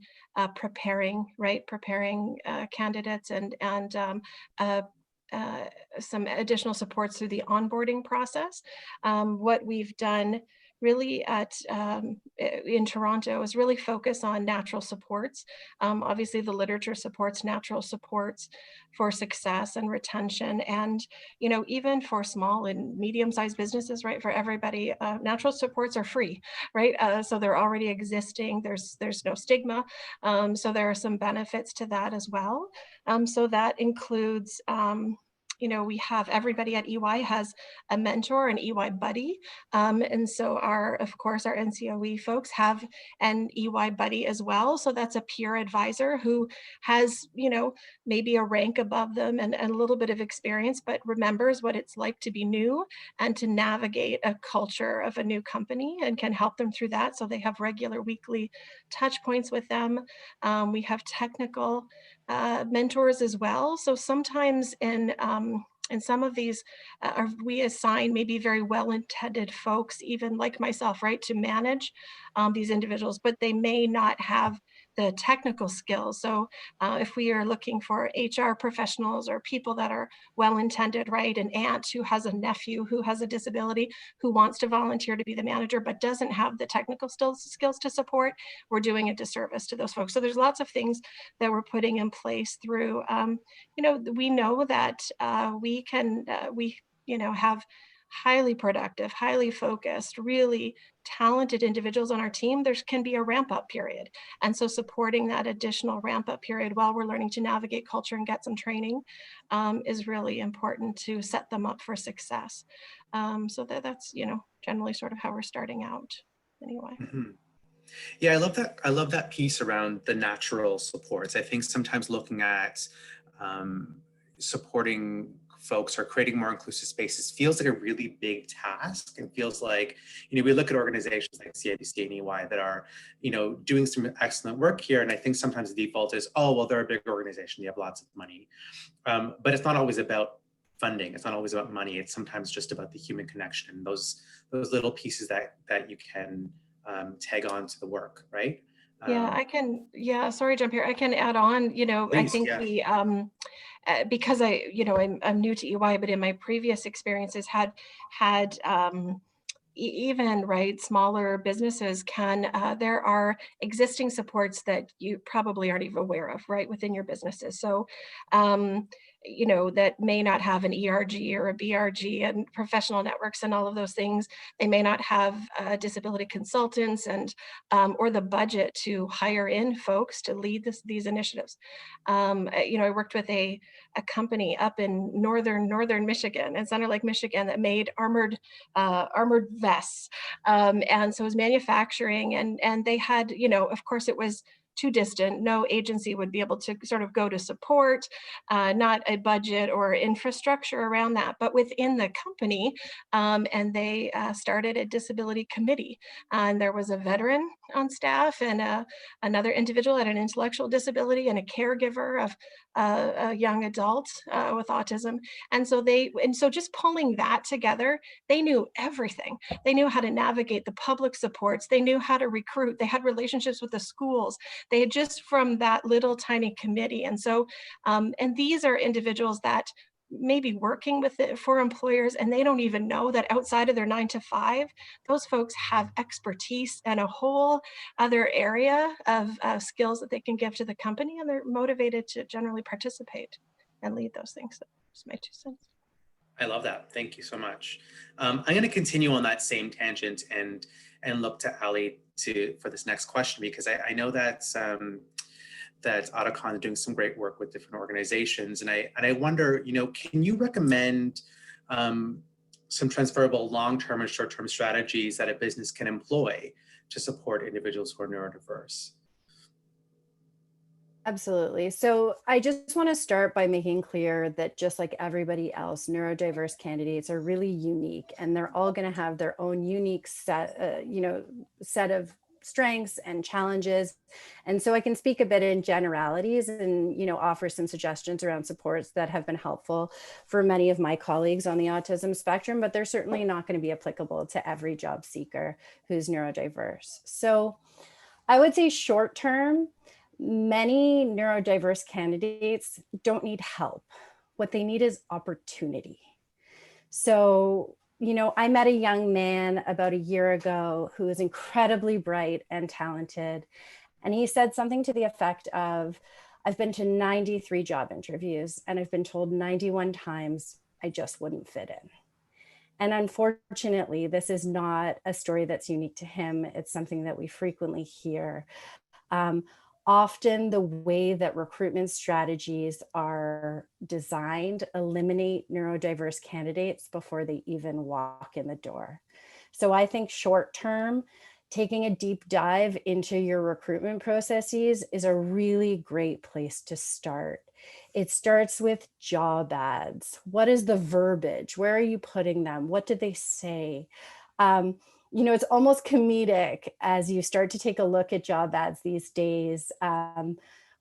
preparing candidates and some additional supports through the onboarding process. What we've done really in Toronto is really focus on natural supports. Obviously the literature supports natural supports for success and retention, and even for small and medium-sized businesses, right, for everybody, natural supports are free, right? So they're already existing, there's no stigma, so there are some benefits to that as well. So that includes we have everybody at EY has a mentor, an EY buddy. And so of course, our NCOE folks have an EY buddy as well. So that's a peer advisor who has, maybe a rank above them and a little bit of experience, but remembers what it's like to be new and to navigate a culture of a new company and can help them through that. So they have regular weekly touch points with them. We have technical mentors as well. So sometimes in some of these, we assign maybe very well-intended folks, even like myself, right, to manage these individuals, but they may not have the technical skills. So if we are looking for HR professionals or people that are well-intended, right, an aunt who has a nephew who has a disability who wants to volunteer to be the manager but doesn't have the technical skills to support, we're doing a disservice to those folks. So there's lots of things that we're putting in place through, we know that we can, have highly productive, highly focused, really talented individuals on our team. There can be a ramp up period. And so supporting that additional ramp up period while we're learning to navigate culture and get some training is really important to set them up for success. So that's, generally sort of how we're starting out anyway. Mm-hmm. Yeah, I love that piece around the natural supports. I think sometimes looking at supporting folks or creating more inclusive spaces feels like a really big task, and feels like, we look at organizations like CIBC and EY that are, doing some excellent work here. And I think sometimes the default is, oh, well, they're a big organization, they have lots of money. But it's not always about funding. It's not always about money. It's sometimes just about the human connection, those little pieces that you can tag on to the work, right? Sorry, jump here. I can add on, Please, I think we, because I'm new to EY, but in my previous experiences had even smaller businesses there are existing supports that you probably aren't even aware of within your businesses. So that may not have an ERG or a BRG and professional networks and all of those things. They may not have disability consultants and or the budget to hire in folks to lead these initiatives. I worked with a company up in northern Michigan, in Center Lake, Michigan, that made armored vests, and so it was manufacturing, and they had, of course, it was too distant. No agency would be able to sort of go to support, not a budget or infrastructure around that, but within the company. And they started a disability committee. And there was a veteran on staff and another individual had an intellectual disability and a caregiver of a young adult with autism. And so just pulling that together, they knew everything. They knew how to navigate the public supports. They knew how to recruit. They had relationships with the schools. They had just from that little tiny committee. And so, and these are individuals that may be working with it for employers, and they don't even know that outside of their 9 to 5, those folks have expertise and a whole other area of skills that they can give to the company, and they're motivated to generally participate and lead those things. So just my 2 cents. I love that. Thank you so much. I'm going to continue on that same tangent and look to Ali for this next question, because I know that Autocon is doing some great work with different organizations, and I wonder, can you recommend some transferable long-term and short-term strategies that a business can employ to support individuals who are neurodiverse? Absolutely. So I just want to start by making clear that just like everybody else, neurodiverse candidates are really unique, and they're all going to have their own unique set of strengths and challenges. And so I can speak a bit in generalities and, offer some suggestions around supports that have been helpful for many of my colleagues on the autism spectrum, but they're certainly not going to be applicable to every job seeker who's neurodiverse. So I would say short term, many neurodiverse candidates don't need help. What they need is opportunity. So, I met a young man about a year ago who is incredibly bright and talented. And he said something to the effect of, I've been to 93 job interviews and I've been told 91 times I just wouldn't fit in. And unfortunately, this is not a story that's unique to him. It's something that we frequently hear. Often the way that recruitment strategies are designed eliminate neurodiverse candidates before they even walk in the door. So I think short term, taking a deep dive into your recruitment processes is a really great place to start. It starts with job ads. What is the verbiage? Where are you putting them? What do they say? It's almost comedic as you start to take a look at job ads these days,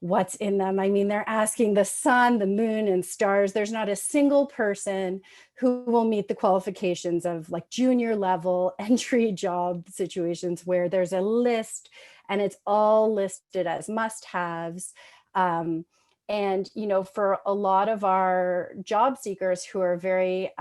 what's in them. I mean, they're asking the sun, the moon, and stars. There's not a single person who will meet the qualifications of like junior level entry job situations where there's a list and it's all listed as must-haves. And, for a lot of our job seekers who are very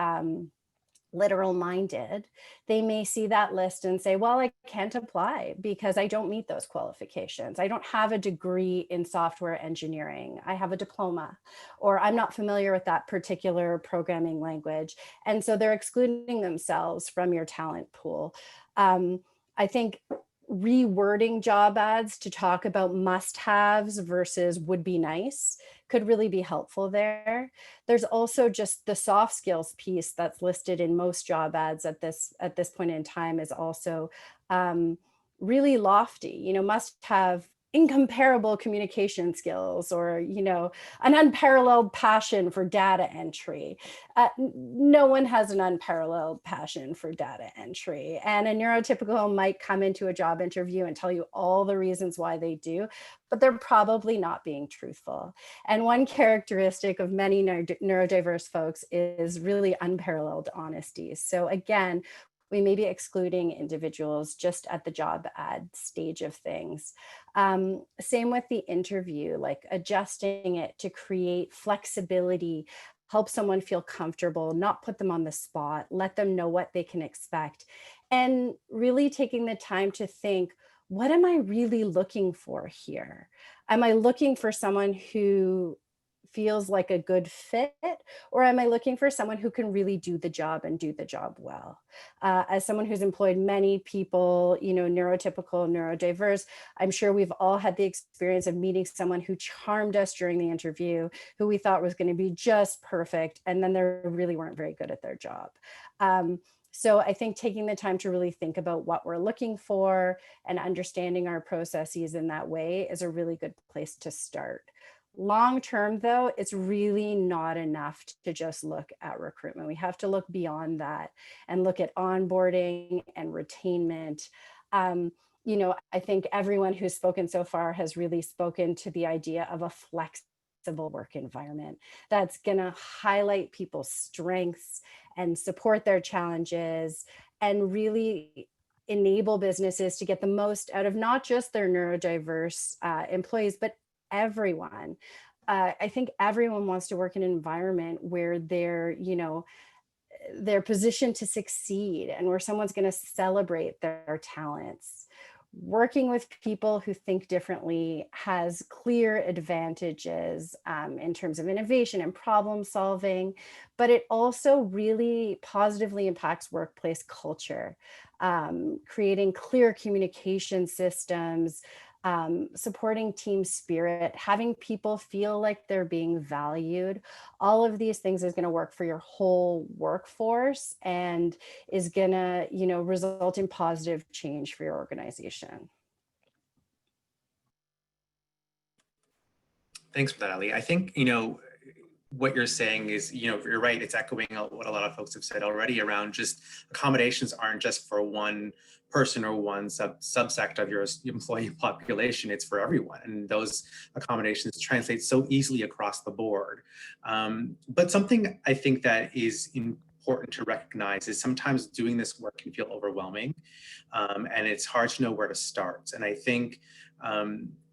literal minded, they may see that list and say, well, I can't apply because I don't meet those qualifications. I don't have a degree in software engineering. I have a diploma, or I'm not familiar with that particular programming language. And so they're excluding themselves from your talent pool. I think rewording job ads to talk about must-haves versus would be nice could really be helpful there. There's also just the soft skills piece that's listed in most job ads at this point in time is also really lofty. Must have incomparable communication skills, or, you know, an unparalleled passion for data entry. No one has an unparalleled passion for data entry. And a neurotypical might come into a job interview and tell you all the reasons why they do, but they're probably not being truthful. And one characteristic of many neurodiverse folks is really unparalleled honesty. So again, we may be excluding individuals just at the job ad stage of things. Same with the interview, like adjusting it to create flexibility, help someone feel comfortable, not put them on the spot, let them know what they can expect, and really taking the time to think, what am I really looking for here? Am I looking for someone who feels like a good fit, or am I looking for someone who can really do the job and do the job well? As someone who's employed many people, you know, neurotypical, neurodiverse, I'm sure we've all had the experience of meeting someone who charmed us during the interview, who we thought was going to be just perfect, and then they really weren't very good at their job. So I think taking the time to really think about what we're looking for and understanding our processes in that way is a really good place to start. Long term, though, it's really not enough to just look at recruitment. We have to look beyond that and look at onboarding and retainment. You know, I think everyone who's spoken so far has really spoken to the idea of a flexible work environment that's going to highlight people's strengths and support their challenges, and really enable businesses to get the most out of not just their neurodiverse employees, but everyone. I think everyone wants to work in an environment where they're, you know, they're positioned to succeed and where someone's going to celebrate their talents. Working with people who think differently has clear advantages in terms of innovation and problem solving, but it also really positively impacts workplace culture, creating clear communication systems, supporting team spirit, having people feel like they're being valued. All of these things is going to work for your whole workforce and is going to, you know, result in positive change for your organization. Thanks for that, Ali. I think, you know, what you're saying is, you know, you're right. It's echoing what a lot of folks have said already around just accommodations aren't just for one person or one subsect of your employee population. It's for everyone. And those accommodations translate so easily across the board. But something I think that is important to recognize is sometimes doing this work can feel overwhelming, and it's hard to know where to start. And I think,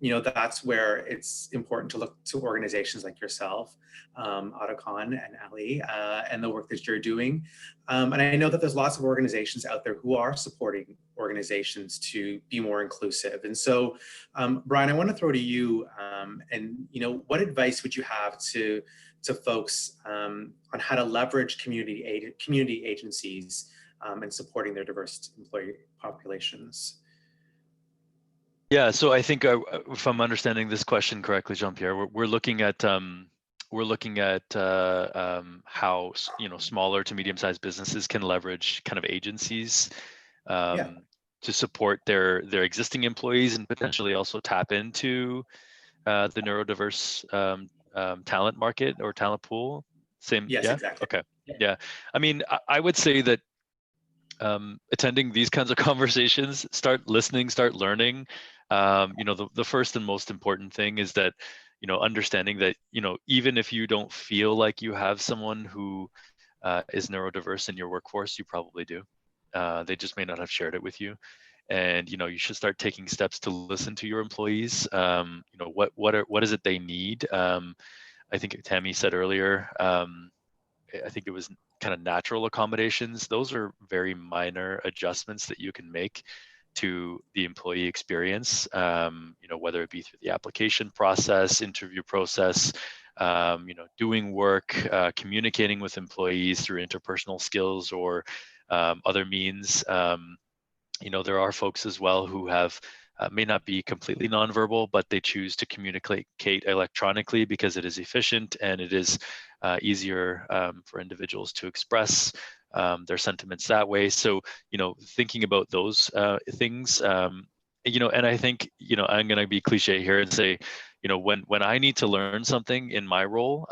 you know, that's where it's important to look to organizations like yourself, Otacon and Ali, and the work that you're doing. And I know that there's lots of organizations out there who are supporting organizations to be more inclusive. And so, Brian, I want to throw to you, and, you know, what advice would you have to folks on how to leverage community agencies and supporting their diverse employee populations? Yeah, so I think if I'm understanding this question correctly, Jean-Pierre, we're looking at how you know, smaller to medium-sized businesses can leverage kind of agencies to support their existing employees and potentially also tap into the neurodiverse talent market or talent pool. Same. Yes, yeah. exactly. Okay. Yeah. I mean, I would say that attending these kinds of conversations, start listening, start learning. You know, the first and most important thing is that, you know, understanding that, you know, even if you don't feel like you have someone who is neurodiverse in your workforce, you probably do. They just may not have shared it with you. And, you know, you should start taking steps to listen to your employees. You know, what is it they need? I think Tammy said earlier, I think it was kind of natural accommodations. Those are very minor adjustments that you can make to the employee experience, you know, whether it be through the application process, interview process, you know, doing work, communicating with employees through interpersonal skills or other means. You know, there are folks as well who have may not be completely nonverbal, but they choose to communicate electronically because it is efficient and it is easier for individuals to express their sentiments that way. So, you know, thinking about those things and I think, I'm going to be cliche here and say, when I need to learn something in my role,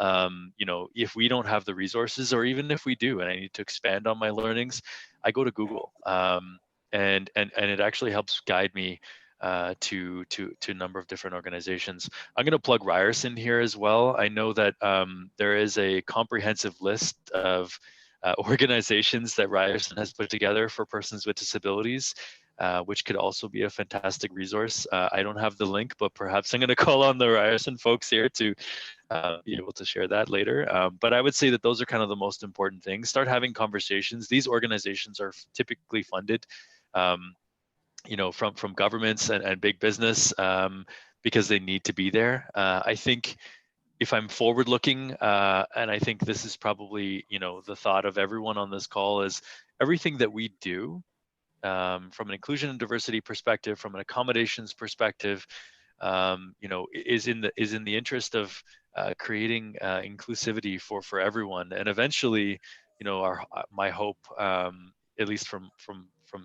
if we don't have the resources, or even if we do, and I need to expand on my learnings, I go to Google, and it actually helps guide me to a number of different organizations. I'm going to plug Ryerson here as well. I know that there is a comprehensive list of organizations that Ryerson has put together for persons with disabilities, which could also be a fantastic resource. I don't have the link, but perhaps I'm going to call on the Ryerson folks here to be able to share that later. But I would say that those are kind of the most important things. Start having conversations. These organizations are typically funded, from governments and big business, because they need to be there. I think if I'm forward looking, and I think this is probably, the thought of everyone on this call, is everything that we do, from an inclusion and diversity perspective, from an accommodations perspective, is in the interest of creating inclusivity for everyone. And eventually, my hope, at least from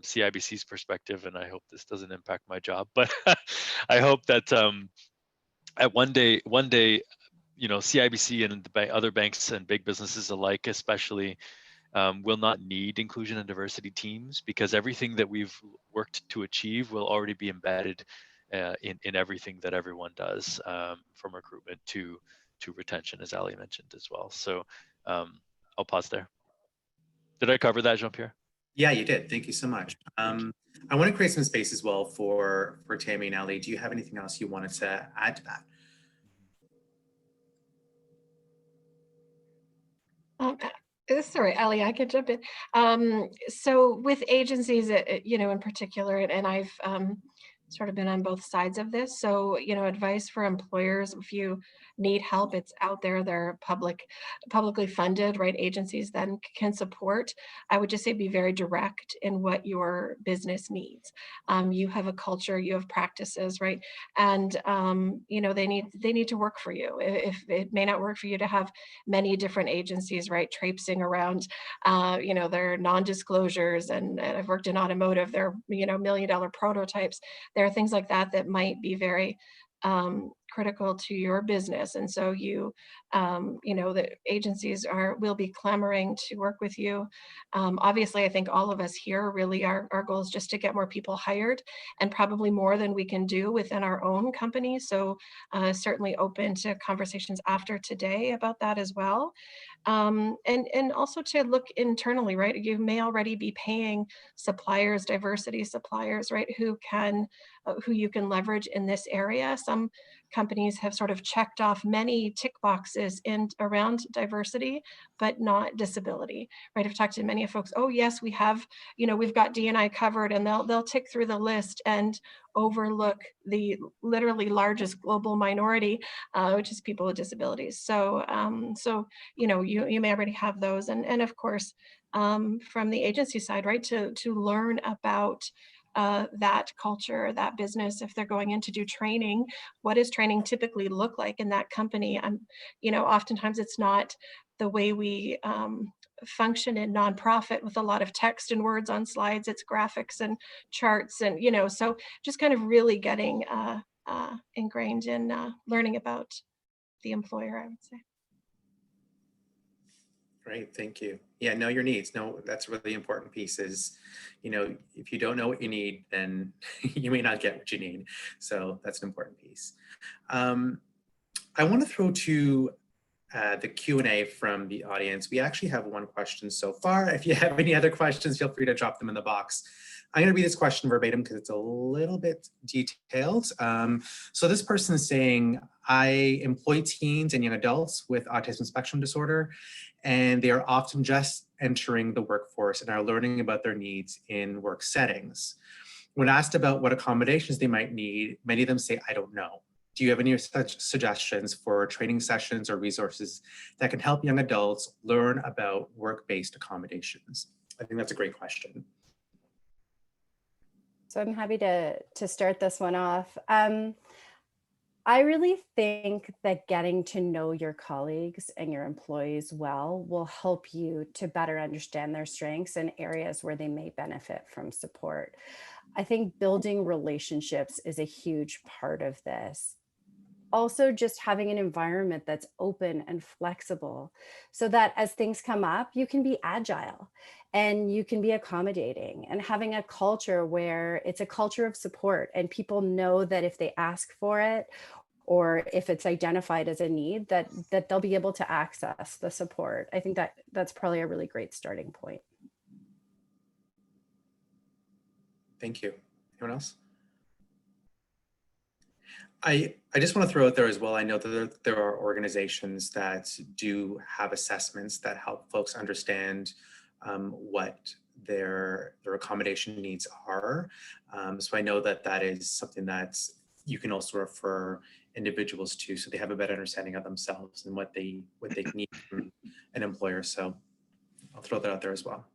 CIBC's perspective, and I hope this doesn't impact my job, but I hope that at one day, CIBC and other banks and big businesses alike, especially, will not need inclusion and diversity teams, because everything that we've worked to achieve will already be embedded in everything that everyone does, from recruitment to retention, as Ali mentioned as well. So I'll pause there. Did I cover that, Jean-Pierre? Yeah, you did. Thank you so much. I want to create some space as well for Tammy and Ali. Do you have anything else you wanted to add to that? Sorry, Ali, I could jump in. So with agencies, in particular, and I've sort of been on both sides of this. So, advice for employers: if you need help, it's out there. They're publicly funded, right? Agencies then can support. I would just say be very direct in what your business needs. You have a culture, you have practices, right? And they need to work for you. If it may not work for you to have many different agencies, right, traipsing around, their non-disclosures, and I've worked in automotive, they're $1 million prototypes. There are things like that that might be very critical to your business, and so the agencies will be clamoring to work with you. Obviously, I think all of us here, really, our goal is just to get more people hired, and probably more than we can do within our own company. So certainly open to conversations after today about that as well. And also to look internally, right? You may already be paying suppliers, diversity suppliers, right, who you can leverage in this area. Some companies have sort of checked off many tick boxes around diversity, but not disability, right? I've talked to many folks, oh yes, we have, we've got D&I covered, and they'll tick through the list and overlook the literally largest global minority, which is people with disabilities. So, you may already have those, and of course, from the agency side, right, to learn about that culture, that business. If they're going in to do training, what does training typically look like in that company? Oftentimes it's not the way we function in nonprofit with a lot of text and words on slides. It's graphics and charts, and so just kind of really getting ingrained in learning about the employer, I would say. Great, thank you. Yeah, know your needs. No, that's a really important piece is, if you don't know what you need, then you may not get what you need. So that's an important piece. I want to throw to the Q&A from the audience. We actually have one question so far. If you have any other questions, feel free to drop them in the box. I'm going to read this question verbatim because it's a little bit detailed. So this person is saying, I employ teens and young adults with autism spectrum disorder, and they are often just entering the workforce and are learning about their needs in work settings. When asked about what accommodations they might need, many of them say, I don't know. Do you have any such suggestions for training sessions or resources that can help young adults learn about work-based accommodations? I think that's a great question. So I'm happy to start this one off. I really think that getting to know your colleagues and your employees well will help you to better understand their strengths and areas where they may benefit from support. I think building relationships is a huge part of this. Also, just having an environment that's open and flexible so that as things come up, you can be agile and you can be accommodating, and having a culture where it's a culture of support and people know that if they ask for it or if it's identified as a need, that they'll be able to access the support. I think that that's probably a really great starting point. Thank you. Anyone else? I just want to throw out there as well. I know that there are organizations that do have assessments that help folks understand what their accommodation needs are. So I know that that is something that you can also refer individuals to, so they have a better understanding of themselves and what they need from an employer. So I'll throw that out there as well.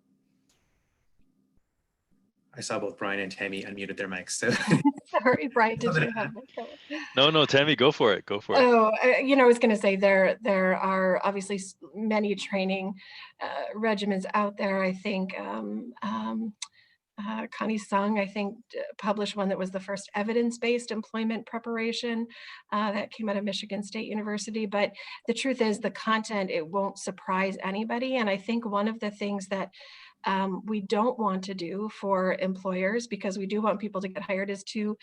I saw both Brian and Tammy unmuted their mics. So Sorry, Brian, did you have No, Tammy, go for it. Go for it. Oh, I was going to say there are obviously many training regimens out there. I think Connie Sung, I think, published one that was the first evidence-based employment preparation that came out of Michigan State University. But the truth is, the content, it won't surprise anybody. And I think one of the things that we don't want to do for employers, because we do want people to get hired, is to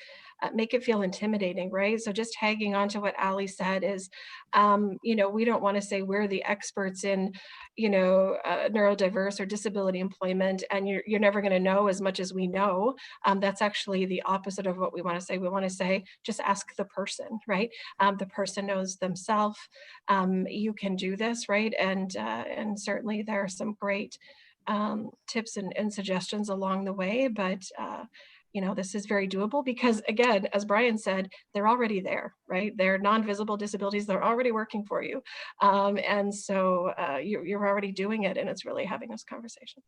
make it feel intimidating, right? So just hanging on to what Ali said is, we don't want to say we're the experts in, neurodiverse or disability employment, and you're never going to know as much as we know. That's actually the opposite of what we want to say. We want to say, just ask the person, right? The person knows themselves. You can do this, right? And certainly there are some great tips and suggestions along the way, but this is very doable because, again, as Brian said, they're already there, right? They're non-visible disabilities, they're already working for you. And so you're already doing it, and it's really having those conversations.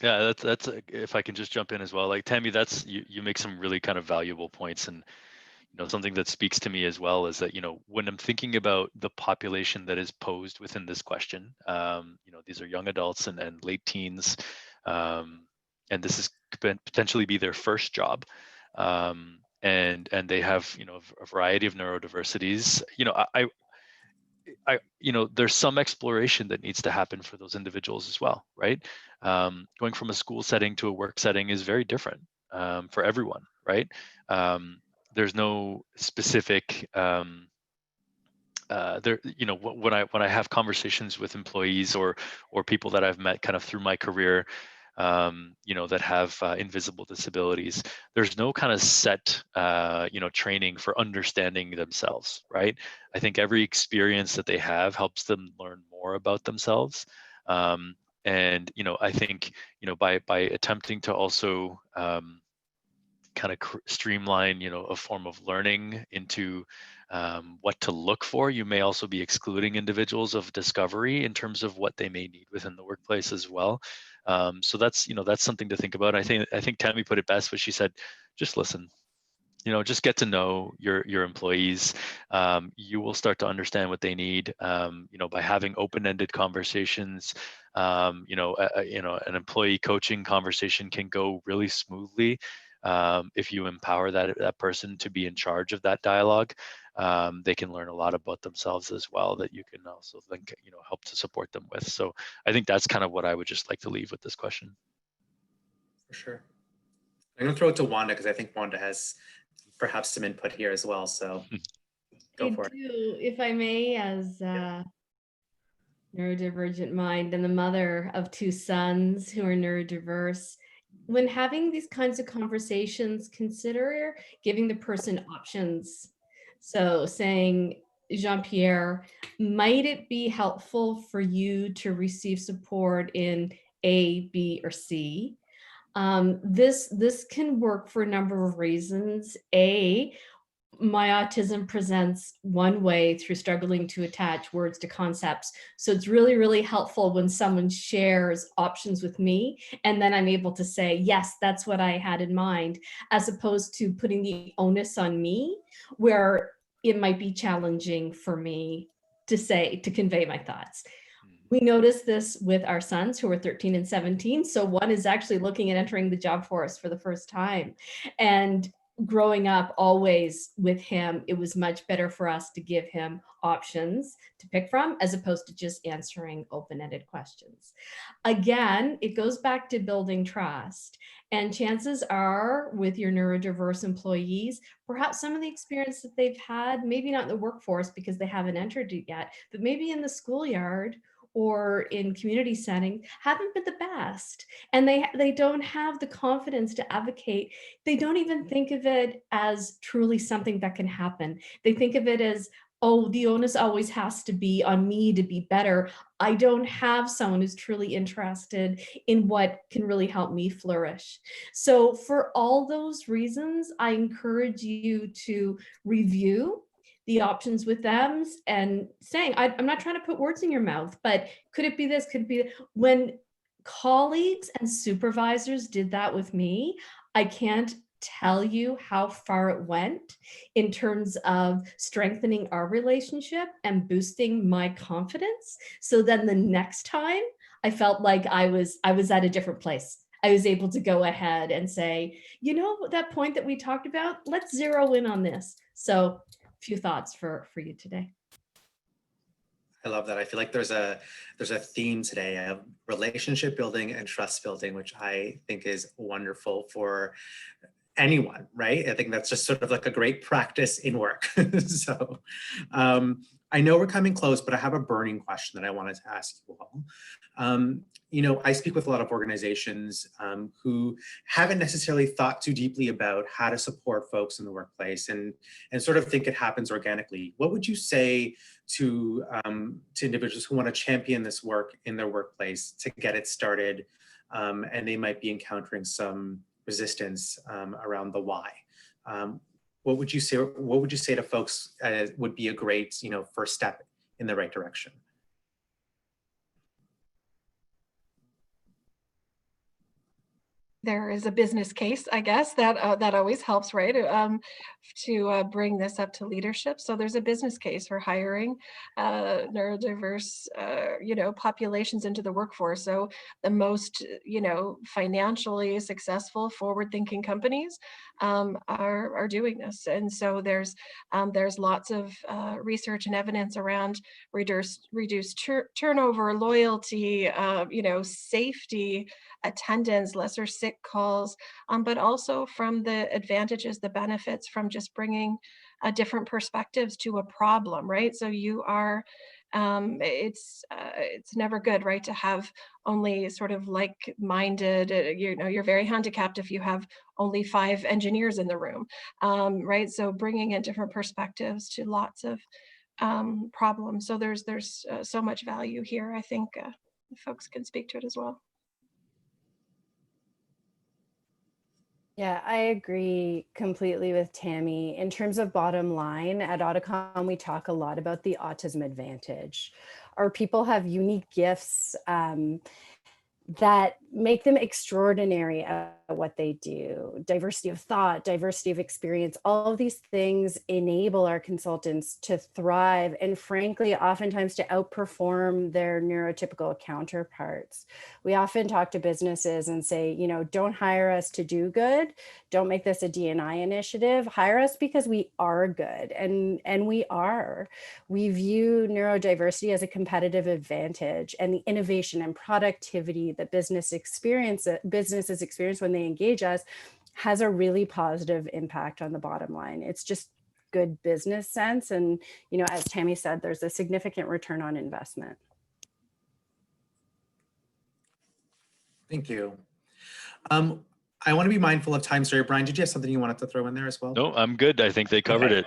Yeah, that's if I can just jump in as well, like Tammy, that's you make some really kind of valuable points, and something that speaks to me as well is that when I'm thinking about the population that is posed within this question, these are young adults and late teens, and this is potentially be their first job, and they have a variety of neurodiversities. There's some exploration that needs to happen for those individuals as well, right? Going from a school setting to a work setting is very different for everyone, right? There's no specific when I have conversations with employees or people that I've met kind of through my career, that have invisible disabilities, there's no kind of set training for understanding themselves, right? I think every experience that they have helps them learn more about themselves, and I think by attempting to also kind of streamline a form of learning into what to look for, you may also be excluding individuals of discovery in terms of what they may need within the workplace as well. So that's something to think about. I think Tammy put it best when she said, just listen, just get to know your employees. You will start to understand what they need by having open-ended conversations. An employee coaching conversation can go really smoothly if you empower that person to be in charge of that dialogue. They can learn a lot about themselves as well that you can also then help to support them with. So I think that's kind of what I would just like to leave with this question. For sure. I'm going to throw it to Wanda because I think Wanda has perhaps some input here as well. So go for it. If I may, as neurodivergent mind and the mother of 2 sons who are neurodiverse, when having these kinds of conversations, consider giving the person options. So saying, Jean-Pierre, might it be helpful for you to receive support in A, B, or C? This can work for a number of reasons. A, my autism presents one way through struggling to attach words to concepts. So it's really, really helpful when someone shares options with me, and then I'm able to say, yes, that's what I had in mind, as opposed to putting the onus on me, where it might be challenging for me to convey my thoughts. We noticed this with our sons who are 13 and 17. So one is actually looking at entering the job force for the first time. And growing up always with him, it was much better for us to give him options to pick from as opposed to just answering open-ended questions. Again, it goes back to building trust. And chances are with your neurodiverse employees, perhaps some of the experience that they've had, maybe not in the workforce because they haven't entered it yet, but maybe in the schoolyard or in community setting haven't been the best, and they don't have the confidence to advocate. They don't even think of it as truly something that can happen. They think of it as, oh, the onus always has to be on me to be better. I don't have someone who's truly interested in what can really help me flourish. So for all those reasons, I encourage you to review the options with them and saying, I'm not trying to put words in your mouth, but could it be this, could it be that? When colleagues and supervisors did that with me, I can't tell you how far it went in terms of strengthening our relationship and boosting my confidence. So then the next time I felt like I was at a different place. I was able to go ahead and say, you know, that point that we talked about, let's zero in on this. So few thoughts for you today. I love that. I feel like there's a theme today of relationship building and trust building, which I think is wonderful for anyone, right? I think that's just sort of like a great practice in work. So I know we're coming close, but I have a burning question that I wanted to ask you all. You know, I speak with a lot of organizations who haven't necessarily thought too deeply about how to support folks in the workplace and sort of think it happens organically. What would you say to individuals who want to champion this work in their workplace to get it started, and they might be encountering some resistance around the why? What would you say? What would you say to folks would be a great, you know, first step in the right direction? There is a business case, I guess, that that always helps, right? To bring this up to leadership. So there's a business case for hiring neurodiverse, you know, populations into the workforce. So the most, you know, financially successful, forward-thinking companies are doing this, and so there's lots of research and evidence around reduced turnover, loyalty, you know, safety, attendance, lesser sick calls, but also from the advantages, the benefits from just bringing different perspectives to a problem, right? So you are, it's never good, right, to have only sort of like-minded, you know, you're very handicapped if you have only 5 engineers in the room, right? So bringing in different perspectives to lots of problems. So there's so much value here. I think folks can speak to it as well. Yeah, I agree completely with Tammy. In terms of bottom line, at Audicom, we talk a lot about the autism advantage. Our people have unique gifts that make them extraordinary at what they do. Diversity of thought, diversity of experience, all of these things enable our consultants to thrive and frankly, oftentimes to outperform their neurotypical counterparts. We often talk to businesses and say, you know, don't hire us to do good. Don't make this a D&I initiative. Hire us because we are good, and we are. We view neurodiversity as a competitive advantage, and the innovation and productivity that businesses experience when they engage us has a really positive impact on the bottom line. It's just good business sense. And, you know, as Tammy said, there's a significant return on investment. Thank you. I want to be mindful of time. Sorry, Brian, did you have something you wanted to throw in there as well? No, I'm good. I think they covered it.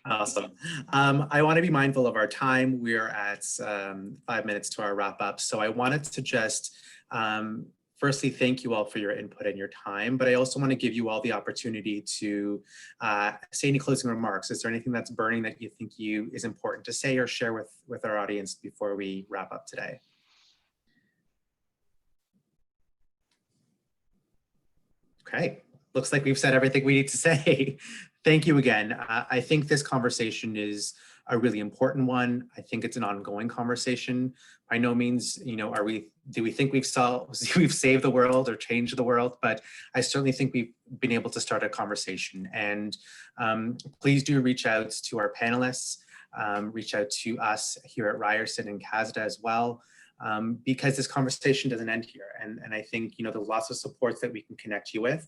Awesome. I want to be mindful of our time. We are at 5 minutes to our wrap up. So I wanted to just firstly, thank you all for your input and your time, but I also want to give you all the opportunity to say any closing remarks. Is there anything that's burning that you think is important to say or share with our audience before we wrap up today? Okay, looks like we've said everything we need to say. Thank you again. I think this conversation is a really important one. I think it's an ongoing conversation. By no means, you know, do we think we've saved the world or changed the world, but I certainly think we've been able to start a conversation. And please do reach out to our panelists, reach out to us here at Ryerson and CASDA as well, because this conversation doesn't end here. And I think, you know, there's lots of supports that we can connect you with.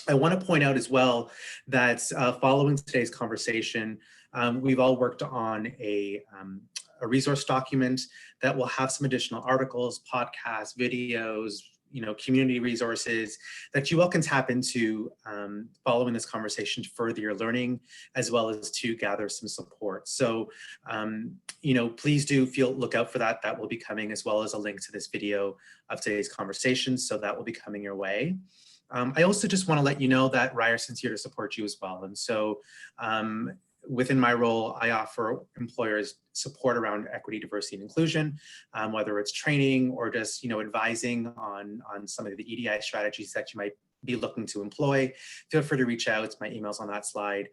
I want to point out as well that following today's conversation, we've all worked on a resource document that will have some additional articles, podcasts, videos, you know, community resources that you all can tap into following this conversation to further your learning, as well as to gather some support. So, you know, please do look out for that. That will be coming, as well as a link to this video of today's conversation. So that will be coming your way. I also just want to let you know that Ryerson's here to support you as well. And so within my role, I offer employers support around equity, diversity, and inclusion, whether it's training or just, you know, advising on some of the EDI strategies that you might be looking to employ. Feel free to reach out. My email's on that slide.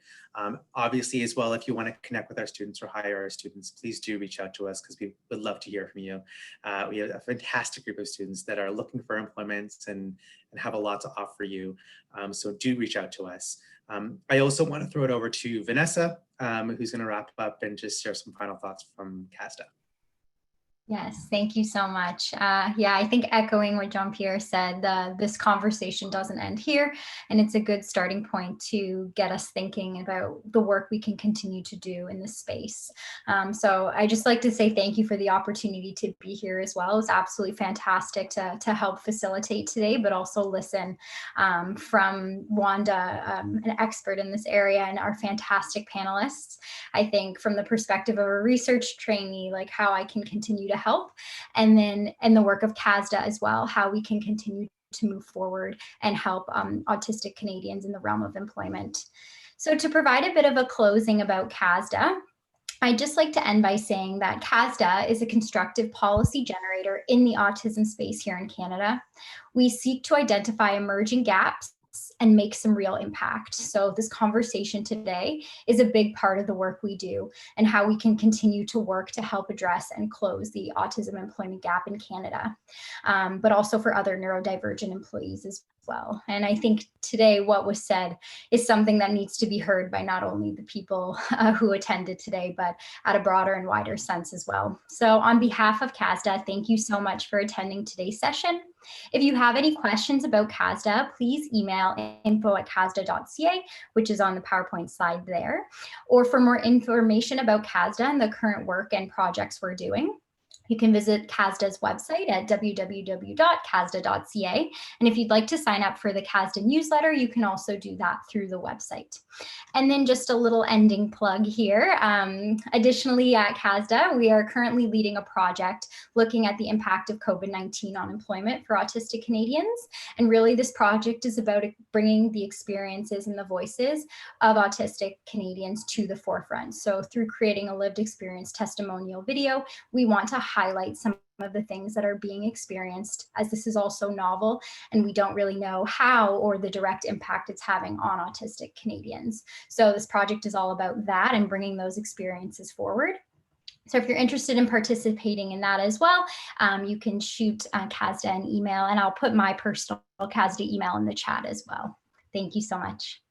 Obviously, as well, if you want to connect with our students or hire our students, please do reach out to us, because we would love to hear from you. We have a fantastic group of students that are looking for employment and have a lot to offer you. So do reach out to us. I also want to throw it over to Vanessa, who's going to wrap up and just share some final thoughts from CASDA. Yes, thank you so much. Yeah, I think echoing what Jean-Pierre said, this conversation doesn't end here, and it's a good starting point to get us thinking about the work we can continue to do in this space. So I just like to say thank you for the opportunity to be here as well. It was absolutely fantastic to help facilitate today, but also listen from Wanda, an expert in this area, and our fantastic panelists. I think from the perspective of a research trainee, like how I can continue to help, and then in the work of CASDA as well, how we can continue to move forward and help autistic Canadians in the realm of employment. So to provide a bit of a closing about CASDA, I'd just like to end by saying that CASDA is a constructive policy generator in the autism space here in Canada. We seek to identify emerging gaps and make some real impact. So this conversation today is a big part of the work we do and how we can continue to work to help address and close the autism employment gap in Canada, but also for other neurodivergent employees as well. And I think today what was said is something that needs to be heard by not only the people who attended today, but at a broader and wider sense as well. So on behalf of CASDA, thank you so much for attending today's session. If you have any questions about CASDA, please email info@casda.ca, which is on the PowerPoint slide there. Or for more information about CASDA and the current work and projects we're doing, you can visit CASDA's website at www.casda.ca. And if you'd like to sign up for the CASDA newsletter, you can also do that through the website. And then just a little ending plug here. Additionally, at CASDA, we are currently leading a project looking at the impact of COVID-19 on employment for autistic Canadians. And really, this project is about bringing the experiences and the voices of autistic Canadians to the forefront. So through creating a lived experience testimonial video, we want to highlight some of the things that are being experienced, as this is also novel and we don't really know how or the direct impact it's having on autistic Canadians. So this project is all about that and bringing those experiences forward. So if you're interested in participating in that as well, you can shoot CASDA an email, and I'll put my personal CASDA email in the chat as well. Thank you so much.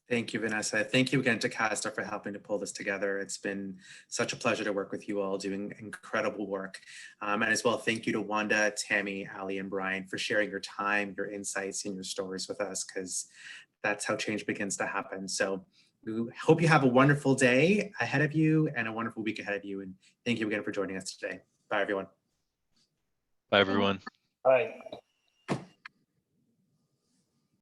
Thank you, Vanessa. Thank you again to CASDA for helping to pull this together. It's been such a pleasure to work with you all, doing incredible work. And as well, thank you to Wanda, Tammy, Ali, and Brian for sharing your time, your insights, and your stories with us, because that's how change begins to happen. So we hope you have a wonderful day ahead of you and a wonderful week ahead of you. And thank you again for joining us today. Bye, everyone. Bye, everyone. Bye.